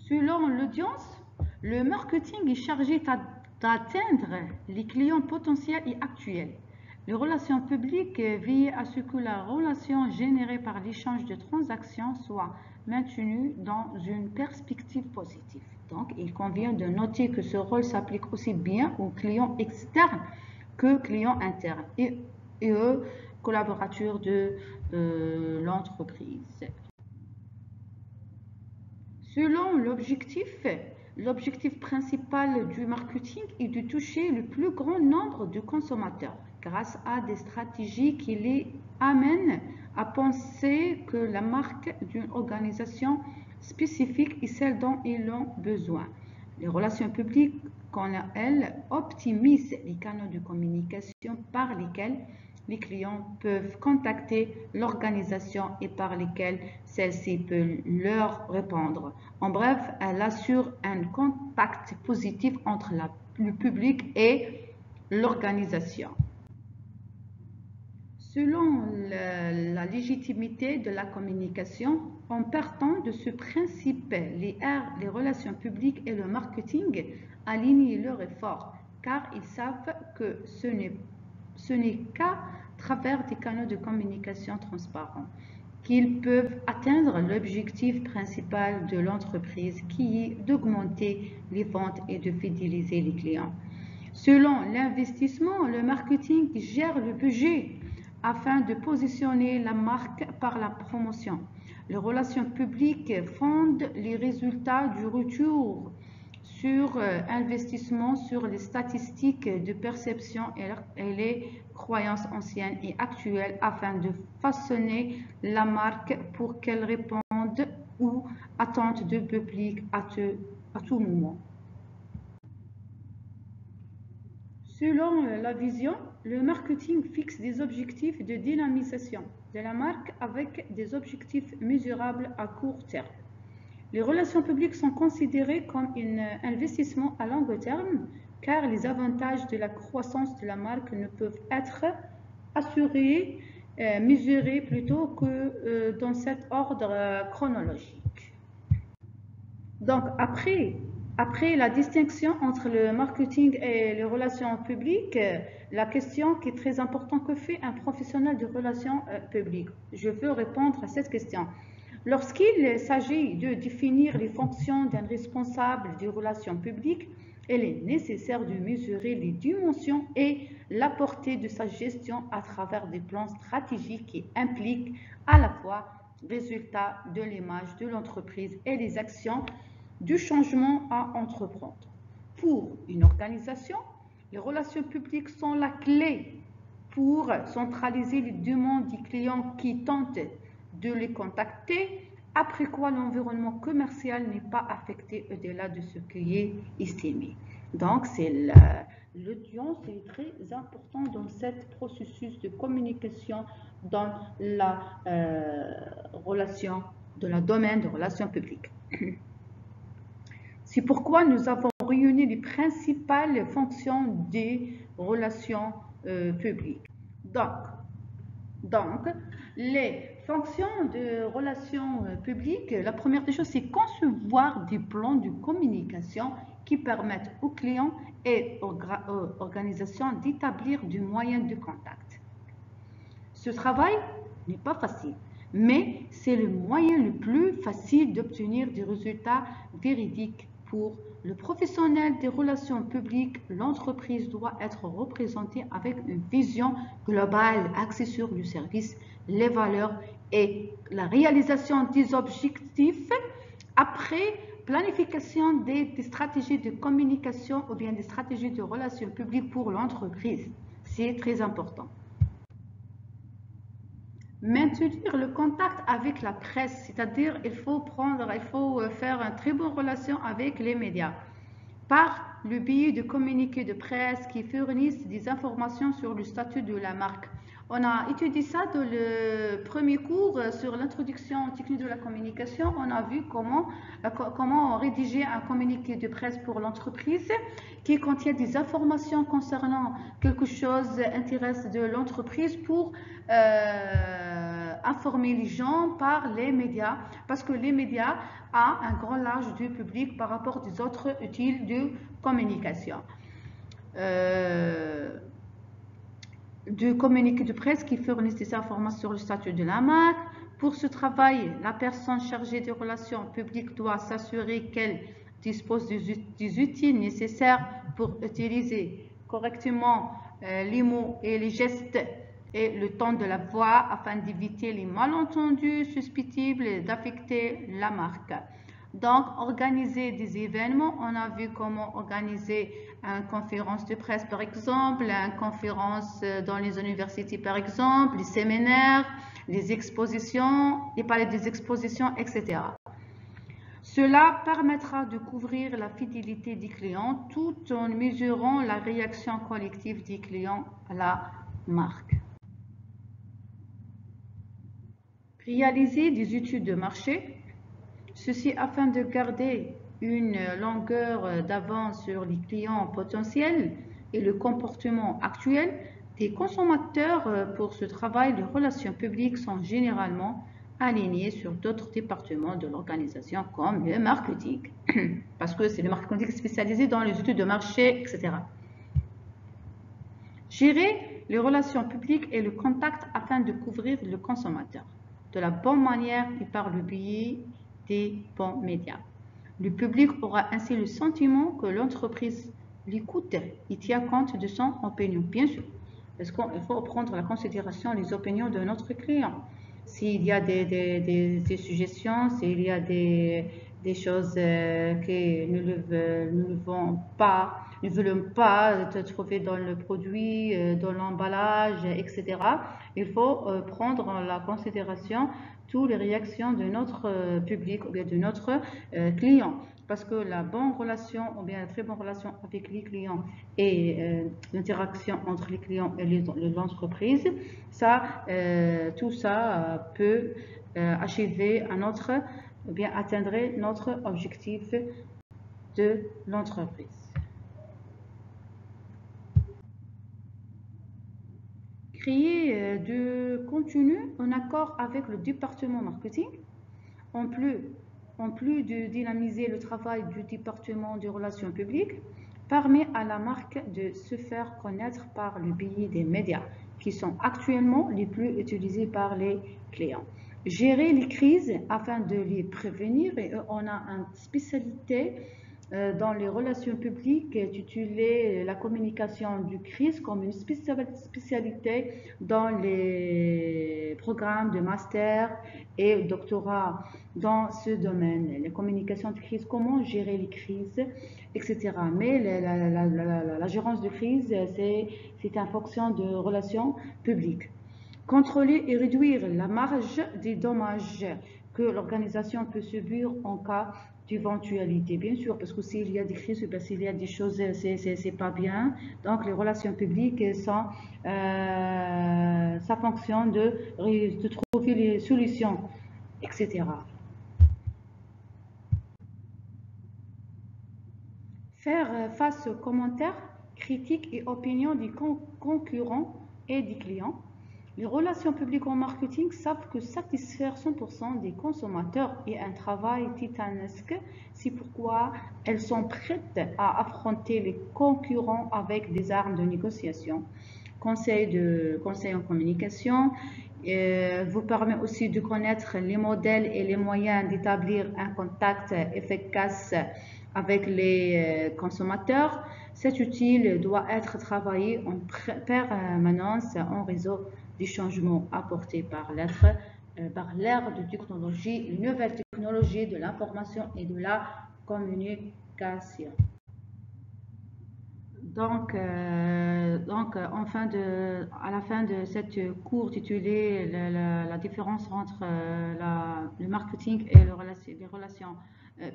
Selon l'audience, le marketing est chargé d'atteindre les clients potentiels et actuels. Les relations publiques veillent à ce que la relation générée par l'échange de transactions soit maintenue dans une perspective positive. Donc, il convient de noter que ce rôle s'applique aussi bien aux clients externes que clients internes et aux collaborateurs de l'entreprise. Selon l'objectif principal du marketing est de toucher le plus grand nombre de consommateurs grâce à des stratégies qui les amènent à penser que la marque d'une organisation spécifique est celle dont ils ont besoin. Les relations publiques, quant à elles, optimisent les canaux de communication par lesquels les clients peuvent contacter l'organisation et par lesquels celle-ci peut leur répondre. En bref, elle assure un contact positif entre le public et l'organisation. Selon la légitimité de la communication, en partant de ce principe, les relations publiques et le marketing alignent leurs efforts car ils savent que ce n'est qu'à travers des canaux de communication transparents qu'ils peuvent atteindre l'objectif principal de l'entreprise qui est d'augmenter les ventes et de fidéliser les clients. Selon l'investissement, le marketing gère le budget afin de positionner la marque par la promotion. Les relations publiques fondent les résultats du retour sur investissement sur les statistiques de perception et les croyances anciennes et actuelles afin de façonner la marque pour qu'elle réponde aux attentes du public à tout moment. Selon la vision, le marketing fixe des objectifs de dynamisation de la marque avec des objectifs mesurables à court terme. Les relations publiques sont considérées comme un investissement à long terme car les avantages de la croissance de la marque ne peuvent être assurés, mesurés plutôt que dans cet ordre chronologique. Donc après la distinction entre le marketing et les relations publiques, la question qui est très importante, que fait un professionnel de relations publiques? Je veux répondre à cette question. Lorsqu'il s'agit de définir les fonctions d'un responsable des relations publiques, il est nécessaire de mesurer les dimensions et la portée de sa gestion à travers des plans stratégiques qui impliquent à la fois les résultats de l'image de l'entreprise et les actions du changement à entreprendre. Pour une organisation, les relations publiques sont la clé pour centraliser les demandes des clients qui tentent de les contacter, après quoi l'environnement commercial n'est pas affecté au-delà de ce qui est estimé. Donc, l'audience est très important dans ce processus de communication dans la relation, dans le domaine de relations publiques. C'est pourquoi nous avons réunir les principales fonctions des relations publiques. Donc, les fonctions de relations publiques, la première des choses, c'est concevoir des plans de communication qui permettent aux clients et aux organisations d'établir des moyens de contact. Ce travail n'est pas facile, mais c'est le moyen le plus facile d'obtenir des résultats véridiques pour le professionnel des relations publiques. L'entreprise doit être représentée avec une vision globale axée sur le service, les valeurs et la réalisation des objectifs. Après planification des stratégies de communication ou bien des stratégies de relations publiques pour l'entreprise, c'est très important. Maintenir le contact avec la presse, c'est-à-dire il faut faire une très bonne relation avec les médias par le biais de communiqués de presse qui fournissent des informations sur le statut de la marque. On a étudié ça dans le premier cours sur l'introduction aux techniques de la communication. On a vu comment rédiger un communiqué de presse pour l'entreprise qui contient des informations concernant quelque chose intéressant de l'entreprise pour informer les gens par les médias, parce que les médias ont un grand large du public par rapport aux autres outils de communication. De communiqués de presse qui fournissent des informations sur le statut de la marque. Pour ce travail, la personne chargée des relations publiques doit s'assurer qu'elle dispose des outils nécessaires pour utiliser correctement les mots et les gestes et le ton de la voix afin d'éviter les malentendus susceptibles d'affecter la marque. Donc, organiser des événements, on a vu comment organiser une conférence de presse par exemple, une conférence dans les universités par exemple, les séminaires, les expositions, les palais des expositions, etc. Cela permettra de couvrir la fidélité des clients tout en mesurant la réaction collective des clients à la marque. Réaliser des études de marché, ceci afin de garder une longueur d'avance sur les clients potentiels et le comportement actuel des consommateurs. Pour ce travail, les relations publiques sont généralement alignées sur d'autres départements de l'organisation comme le marketing, parce que c'est le marketing spécialisé dans les études de marché, etc. Gérer les relations publiques et le contact afin de couvrir le consommateur de la bonne manière et par le biais des bons médias. Le public aura ainsi le sentiment que l'entreprise l'écoute et tient compte de son opinion, bien sûr, parce qu'il faut prendre en considération les opinions de notre client. S'il y a des suggestions, s'il y a des choses qui ne veulent pas te trouver dans le produit, dans l'emballage, etc. Il faut prendre en considération toutes les réactions de notre public ou bien de notre client. Parce que la bonne relation ou bien la très bonne relation avec les clients et l'interaction entre les clients et l'entreprise, tout ça peut achever atteindre notre objectif de l'entreprise. Créer du contenu en accord avec le département marketing, en plus de dynamiser le travail du département des relations publiques, permet à la marque de se faire connaître par le biais des médias qui sont actuellement les plus utilisés par les clients. Gérer les crises afin de les prévenir, et on a une spécialité dans les relations publiques intitulée la communication du crise comme une spécialité dans les programmes de master et doctorat dans ce domaine. Les communications de crise, comment gérer les crises, etc. Mais la gérance de crise, c'est en fonction de relations publiques. Contrôler et réduire la marge des dommages que l'organisation peut subir en cas d'éventualité, bien sûr, parce que s'il y a des crises, s'il y a des choses, c'est pas bien. Donc, les relations publiques sont sa fonction de trouver les solutions, etc. Faire face aux commentaires, critiques et opinions des concurrents et des clients. Les relations publiques en marketing savent que satisfaire 100% des consommateurs est un travail titanesque. C'est pourquoi elles sont prêtes à affronter les concurrents avec des armes de négociation. Conseil en communication vous permet aussi de connaître les modèles et les moyens d'établir un contact efficace avec les consommateurs. Cet outil doit être travaillé en permanence en réseau des changements apportés par l'ère de technologie, les nouvelles technologies de l'information et de la communication. Donc, à la fin de cette cours titulée la différence entre le marketing et les relations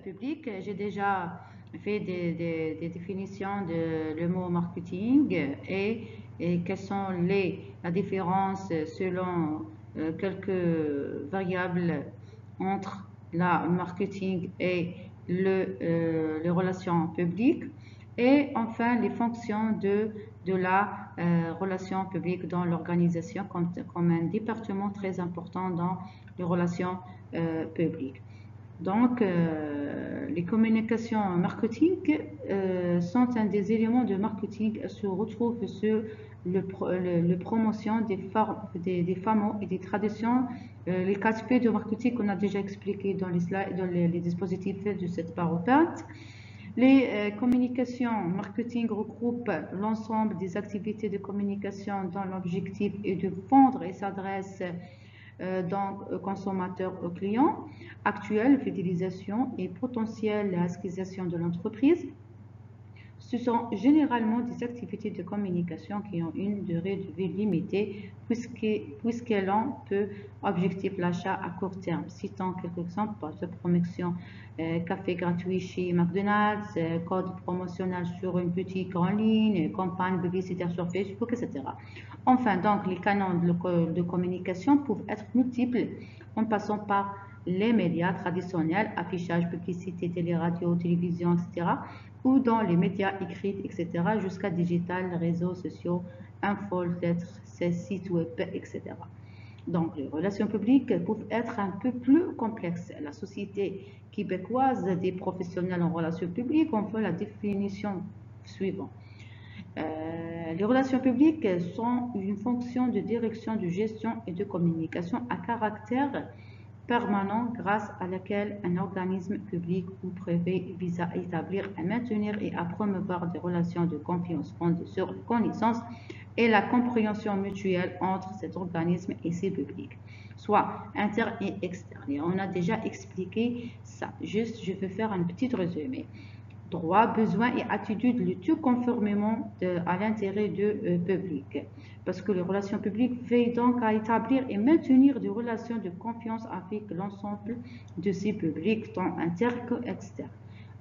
publiques, j'ai déjà fait des définitions de le mot marketing et quelles sont la différence selon quelques variables entre la marketing et les relations publiques. Et enfin, les fonctions de la relation publique dans l'organisation comme un département très important dans les relations publiques. Donc, les communications marketing sont un des éléments de marketing se retrouvent sur le promotion des femmes et des traditions, les 4 P de marketing qu'on a déjà expliqué dans les slides, dans les dispositifs de cette PowerPoint. Les communications marketing regroupent l'ensemble des activités de communication dont l'objectif est de vendre et s'adresse donc aux consommateurs, aux clients, actuelle fidélisation et potentielle acquisition de l'entreprise. Ce sont généralement des activités de communication qui ont une durée de vie limitée puisqu'elles ont peu objectif l'achat à court terme. Citons quelques exemples de promotion, café gratuit chez McDonald's, code promotionnel sur une boutique en ligne, campagne publicitaire sur Facebook, etc. Enfin, donc, les canaux de communication peuvent être multiples en passant par les médias traditionnels, affichage, publicité, télé, radio, télévision, etc., ou dans les médias écrits, etc., jusqu'à digital, réseaux sociaux, lettres, sites web, etc. Donc, les relations publiques peuvent être un peu plus complexes. La Société québécoise des professionnels en relations publiques en fait la définition suivante. Les relations publiques sont une fonction de direction, de gestion et de communication à caractère permanent grâce à laquelle un organisme public ou privé vise à établir, à maintenir et à promouvoir des relations de confiance fondées sur la connaissance et la compréhension mutuelle entre cet organisme et ses publics, soit interne et externe. Et on a déjà expliqué ça. Juste, je vais faire un petit résumé. Droits, besoins et attitudes, le tout conformément à l'intérêt du public. Parce que les relations publiques veillent donc à établir et maintenir des relations de confiance avec l'ensemble de ces publics, tant internes qu'externes.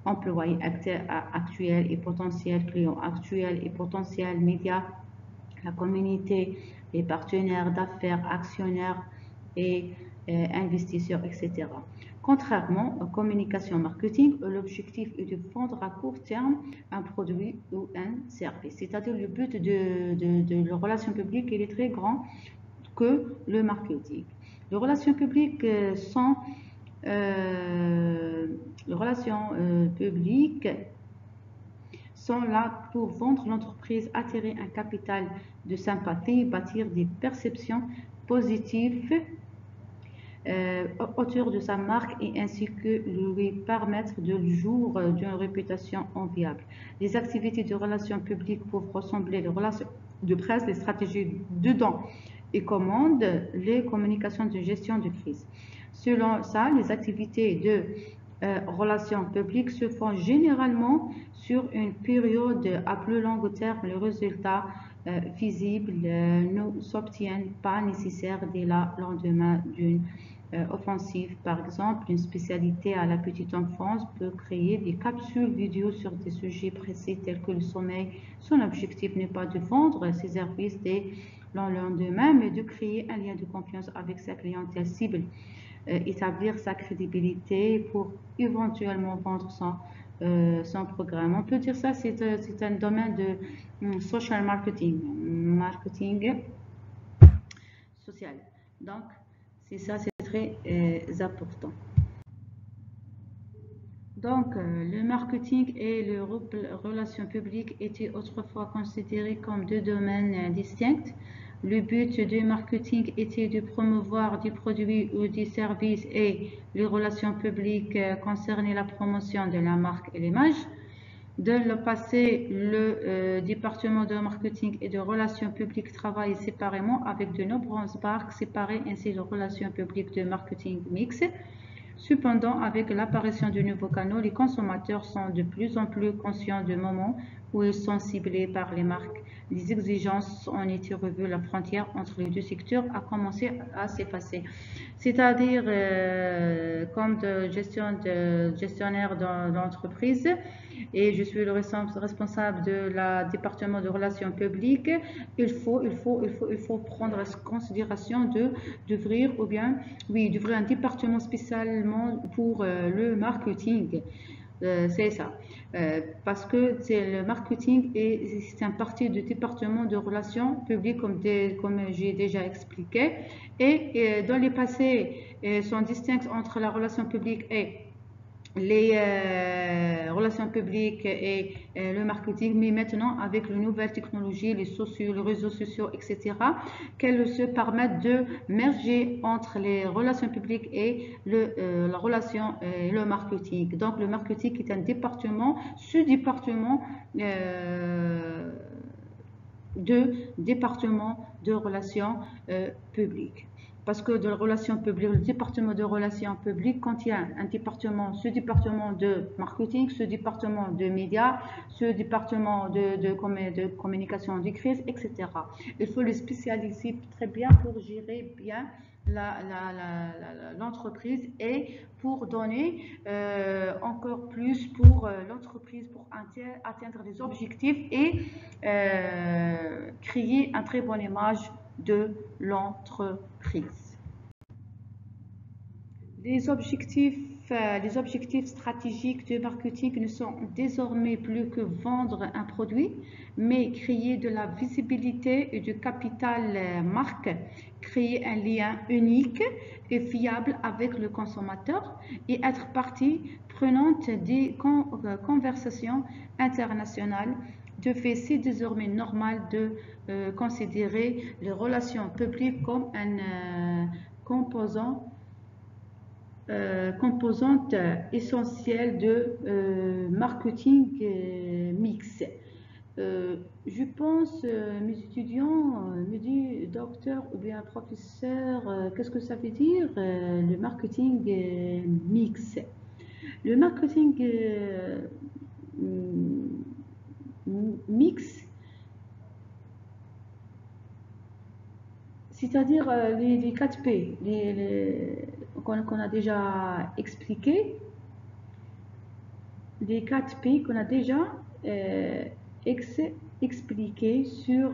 Employés actuels et potentiels, clients actuels et potentiels, médias, la communauté, les partenaires d'affaires, actionnaires et investisseurs, etc. Contrairement aux communications marketing, l'objectif est de vendre à court terme un produit ou un service. C'est-à-dire le but de la relation publique il est très grand que le marketing. Les relations publiques sont là pour vendre l'entreprise, attirer un capital de sympathie, bâtir des perceptions positives autour de sa marque et ainsi que lui permettre de jour d'une réputation enviable. Les activités de relations publiques peuvent ressembler aux relations de presse, les stratégies de dons et commandes, les communications de gestion de crise. Selon ça, les activités de relations publiques se font généralement sur une période à plus long terme. Les résultats visibles ne s'obtiennent pas nécessairement dès le lendemain d'une offensive. Par exemple, une spécialité à la petite enfance peut créer des capsules vidéo sur des sujets précis tels que le sommeil. Son objectif n'est pas de vendre ses services dès le lendemain, mais de créer un lien de confiance avec sa clientèle cible, établir sa crédibilité pour éventuellement vendre son son programme. On peut dire ça, c'est un domaine de social marketing, marketing social. Donc, c'est ça, c'est très important. Donc, le marketing et les relations publiques étaient autrefois considérés comme deux domaines distincts. Le but du marketing était de promouvoir des produits ou des services et les relations publiques concernaient la promotion de la marque et l'image. Dans le passé, le département de marketing et de relations publiques travaillait séparément avec de nombreuses marques séparées ainsi de relations publiques de marketing mixte. Cependant, avec l'apparition de nouveaux canaux, les consommateurs sont de plus en plus conscients du moment où ils sont ciblés par les marques. Les exigences ont été revues, la frontière entre les deux secteurs a commencé à s'effacer. C'est-à-dire, comme gestionnaire d'entreprise, et je suis le responsable de la département de relations publiques, il faut prendre en considération d'ouvrir d'ouvrir un département spécialement pour le marketing. C'est ça. Parce que c'est le marketing et c'est un parti du département de relations publiques comme j'ai déjà expliqué. Et dans les passés, sont distincts entre la relation publique et les relations publiques et le marketing, mais maintenant avec les nouvelles technologies, les réseaux sociaux, etc., qu'elles se permettent de merger entre les relations publiques et la relation et le marketing. Donc le marketing est un département, sous-département département de relations publiques. Parce que de relations publiques, le département de relations publiques contient ce département de marketing, ce département de médias, ce département de communication de crise, etc. Il faut le spécialiser très bien pour gérer bien l'entreprise et pour donner encore plus pour l'entreprise pour atteindre les objectifs et créer une très bonne image de l'entreprise. Les objectifs stratégiques de marketing ne sont désormais plus que vendre un produit, mais créer de la visibilité et du capital marque, créer un lien unique et fiable avec le consommateur et être partie prenante des conversations internationales. De fait, c'est désormais normal de considérer les relations publiques comme un composante essentielle de marketing mix. Je pense, mes étudiants me disent, docteur ou bien professeur, qu'est-ce que ça veut dire le marketing mix? Le marketing mix, c'est-à-dire les 4 P qu'on a déjà expliqué, les 4 P qu'on a déjà expliqué sur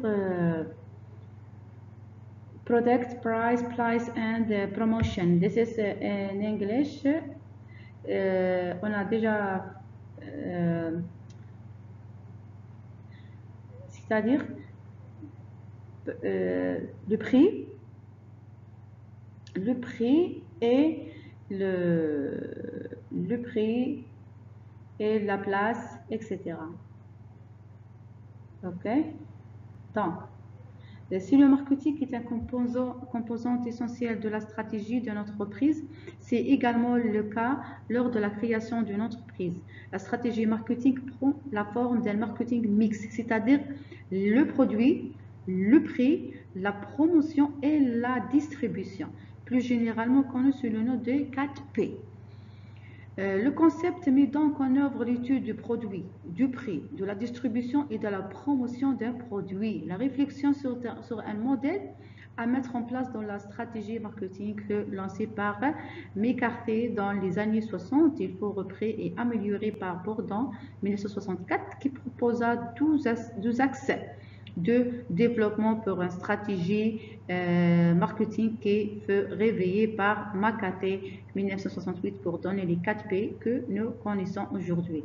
product, price, and promotion. This is in English. On a déjà c'est-à-dire le prix et le prix et la place, etc. Ok, donc si le marketing est un composante essentielle de la stratégie d'une entreprise, c'est également le cas lors de la création d'une entreprise. La stratégie marketing prend la forme d'un marketing mix, c'est-à-dire le produit, le prix, la promotion et la distribution, plus généralement connu sous le nom de 4P. Le concept met donc en œuvre l'étude du produit, du prix, de la distribution et de la promotion d'un produit. La réflexion sur un modèle à mettre en place dans la stratégie marketing lancée par McCarthy dans les années 60. Il faut repris et amélioré par Bourdieu en 1964 qui proposa 12 axes de développement pour une stratégie marketing qui fut réveillée par McCarthy 1968 pour donner les 4 P que nous connaissons aujourd'hui.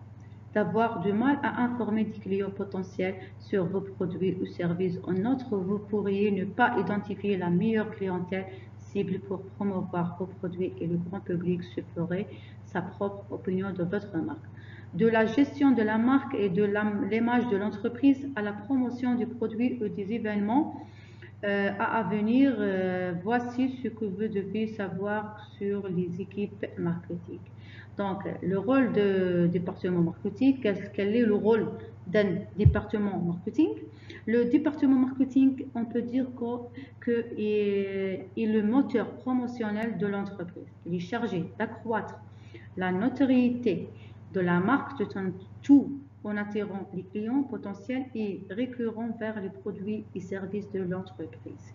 d'avoir du mal à informer des clients potentiels sur vos produits ou services. En outre, vous pourriez ne pas identifier la meilleure clientèle cible pour promouvoir vos produits et le grand public se ferait sa propre opinion de votre marque. De la gestion de la marque et de l'image de l'entreprise à la promotion des produits ou des événements à venir, voici ce que vous devez savoir sur les équipes marketing. Donc, le rôle de département marketing, quel est le rôle d'un département marketing? Le département marketing, on peut dire que est le moteur promotionnel de l'entreprise. Il est chargé d'accroître la notoriété de la marque tout en attirant les clients potentiels et récurrents vers les produits et services de l'entreprise.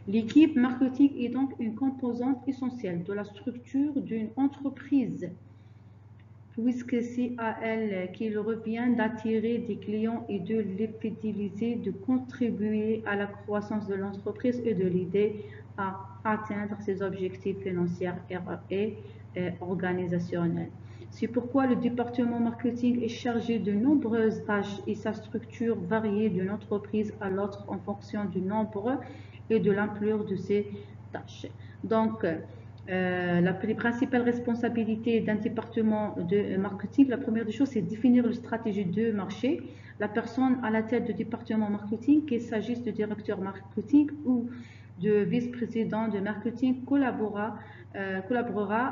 L'équipe marketing est donc une composante essentielle de la structure d'une entreprise, puisque c'est à elle qu'il revient d'attirer des clients et de les fidéliser, de contribuer à la croissance de l'entreprise et de l'aider à atteindre ses objectifs financiers et organisationnels. C'est pourquoi le département marketing est chargé de nombreuses tâches et sa structure varie d'une entreprise à l'autre en fonction du nombre et de l'ampleur de ses tâches. Donc, les principales responsabilités d'un département de marketing, la première des choses, c'est définir une stratégie de marché. La personne à la tête du département marketing, qu'il s'agisse de directeur marketing ou de vice-président de marketing, collaborera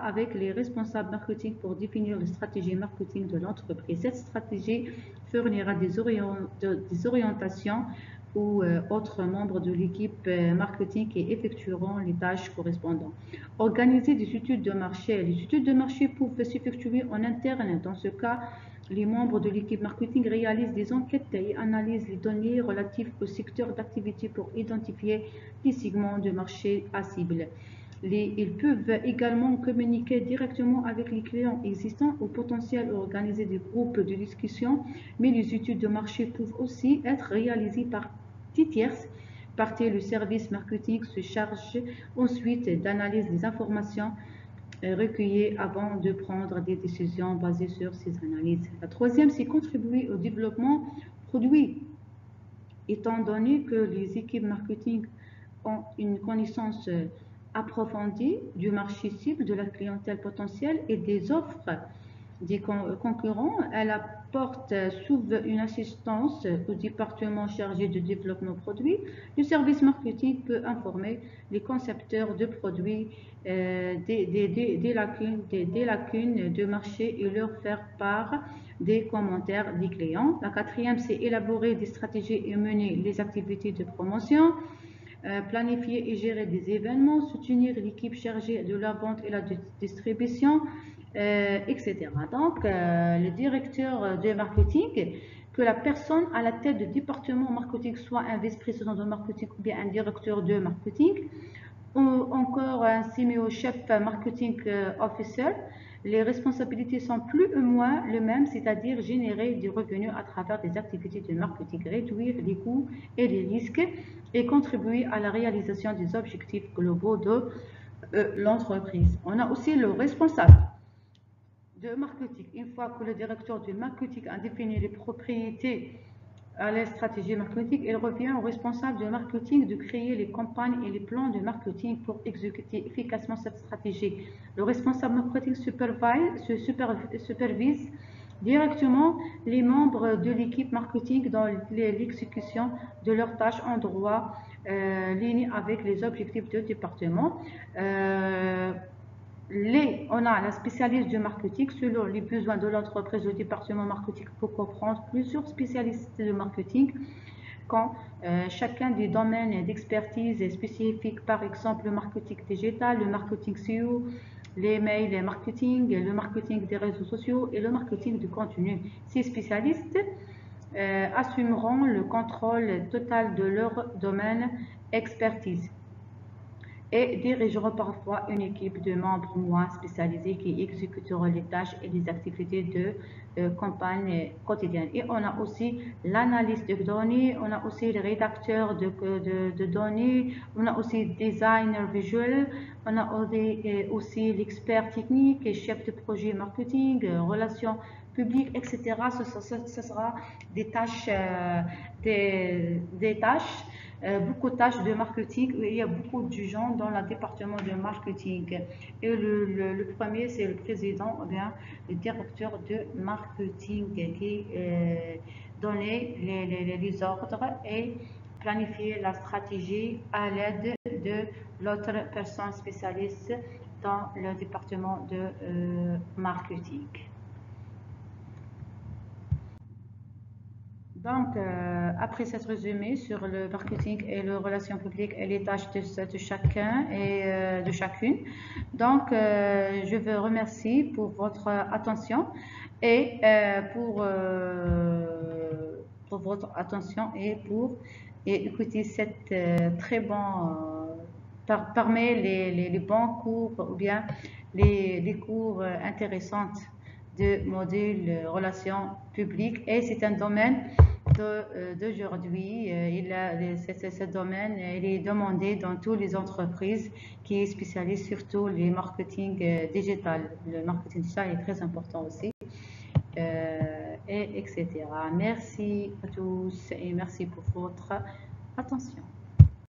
avec les responsables marketing pour définir la stratégie marketing de l'entreprise. Cette stratégie fournira des orientations ou autres membres de l'équipe marketing qui effectueront les tâches correspondantes. Organiser des études de marché. Les études de marché peuvent s'effectuer en interne. Dans ce cas, les membres de l'équipe marketing réalisent des enquêtes et analysent les données relatives au secteur d'activité pour identifier les segments de marché à cibler. Ils peuvent également communiquer directement avec les clients existants ou potentiels ou organiser des groupes de discussion, mais les études de marché peuvent aussi être réalisées par des tierces parties. Le service marketing se charge ensuite d'analyser les informations recueillies avant de prendre des décisions basées sur ces analyses. La troisième, c'est contribuer au développement produit. Étant donné que les équipes marketing ont une connaissance approfondie du marché cible, de la clientèle potentielle et des offres des concurrents, elle apporte souvent une assistance au département chargé de développement produit. Le service marketing peut informer les concepteurs de produits des lacunes de marché et leur faire part des commentaires des clients. La quatrième, c'est élaborer des stratégies et mener les activités de promotion. Planifier et gérer des événements, soutenir l'équipe chargée de la vente et la distribution, etc. Donc, le directeur de marketing, que la personne à la tête du département marketing soit un vice-président de marketing ou bien un directeur de marketing, ou encore un CMO, chef marketing officer. Les responsabilités sont plus ou moins les mêmes, c'est-à-dire générer des revenus à travers des activités de marketing, réduire les coûts et les risques et contribuer à la réalisation des objectifs globaux de l'entreprise. On a aussi le responsable de marketing. Une fois que le directeur du marketing a défini les propriétés à la stratégie marketing, il revient au responsable de marketing de créer les campagnes et les plans de marketing pour exécuter efficacement cette stratégie. Le responsable marketing supervise directement les membres de l'équipe marketing dans l'exécution de leurs tâches en droit ligne avec les objectifs du département. On a la spécialiste du marketing selon les besoins de l'entreprise. Le département marketing peut comprendre plusieurs spécialistes de marketing quand chacun des domaines d'expertise est spécifique, par exemple le marketing digital, le marketing SEO, les mails marketing, le marketing des réseaux sociaux et le marketing du contenu. Ces spécialistes assumeront le contrôle total de leur domaine expertise et dirigeront parfois une équipe de membres moins spécialisés qui exécuteront les tâches et les activités de campagne quotidienne. Et on a aussi l'analyse de données, on a aussi les rédacteurs de données, on a aussi designer visuel, on a aussi l'expert technique et chef de projet marketing, relations publiques, etc. Ce sera des tâches, des tâches beaucoup de tâches de marketing. Il y a beaucoup de gens dans le département de marketing. Et le premier, c'est le président ou bien le directeur de marketing qui donnait les ordres et planifier la stratégie à l'aide de l'autre personne spécialiste dans le département de marketing. Donc, après cette résumé sur le marketing et les relations publiques et les tâches de chacun et de chacune, donc je veux remercier pour votre attention et pour votre attention et pour écouter cette très bon parmi les bons cours ou bien les cours intéressantes de module relations publiques, et c'est un domaine d'aujourd'hui. Ce domaine il est demandé dans toutes les entreprises qui est spécialisé surtout les marketing digital. Le marketing digital est très important aussi, et etc. Merci à tous et merci pour votre attention.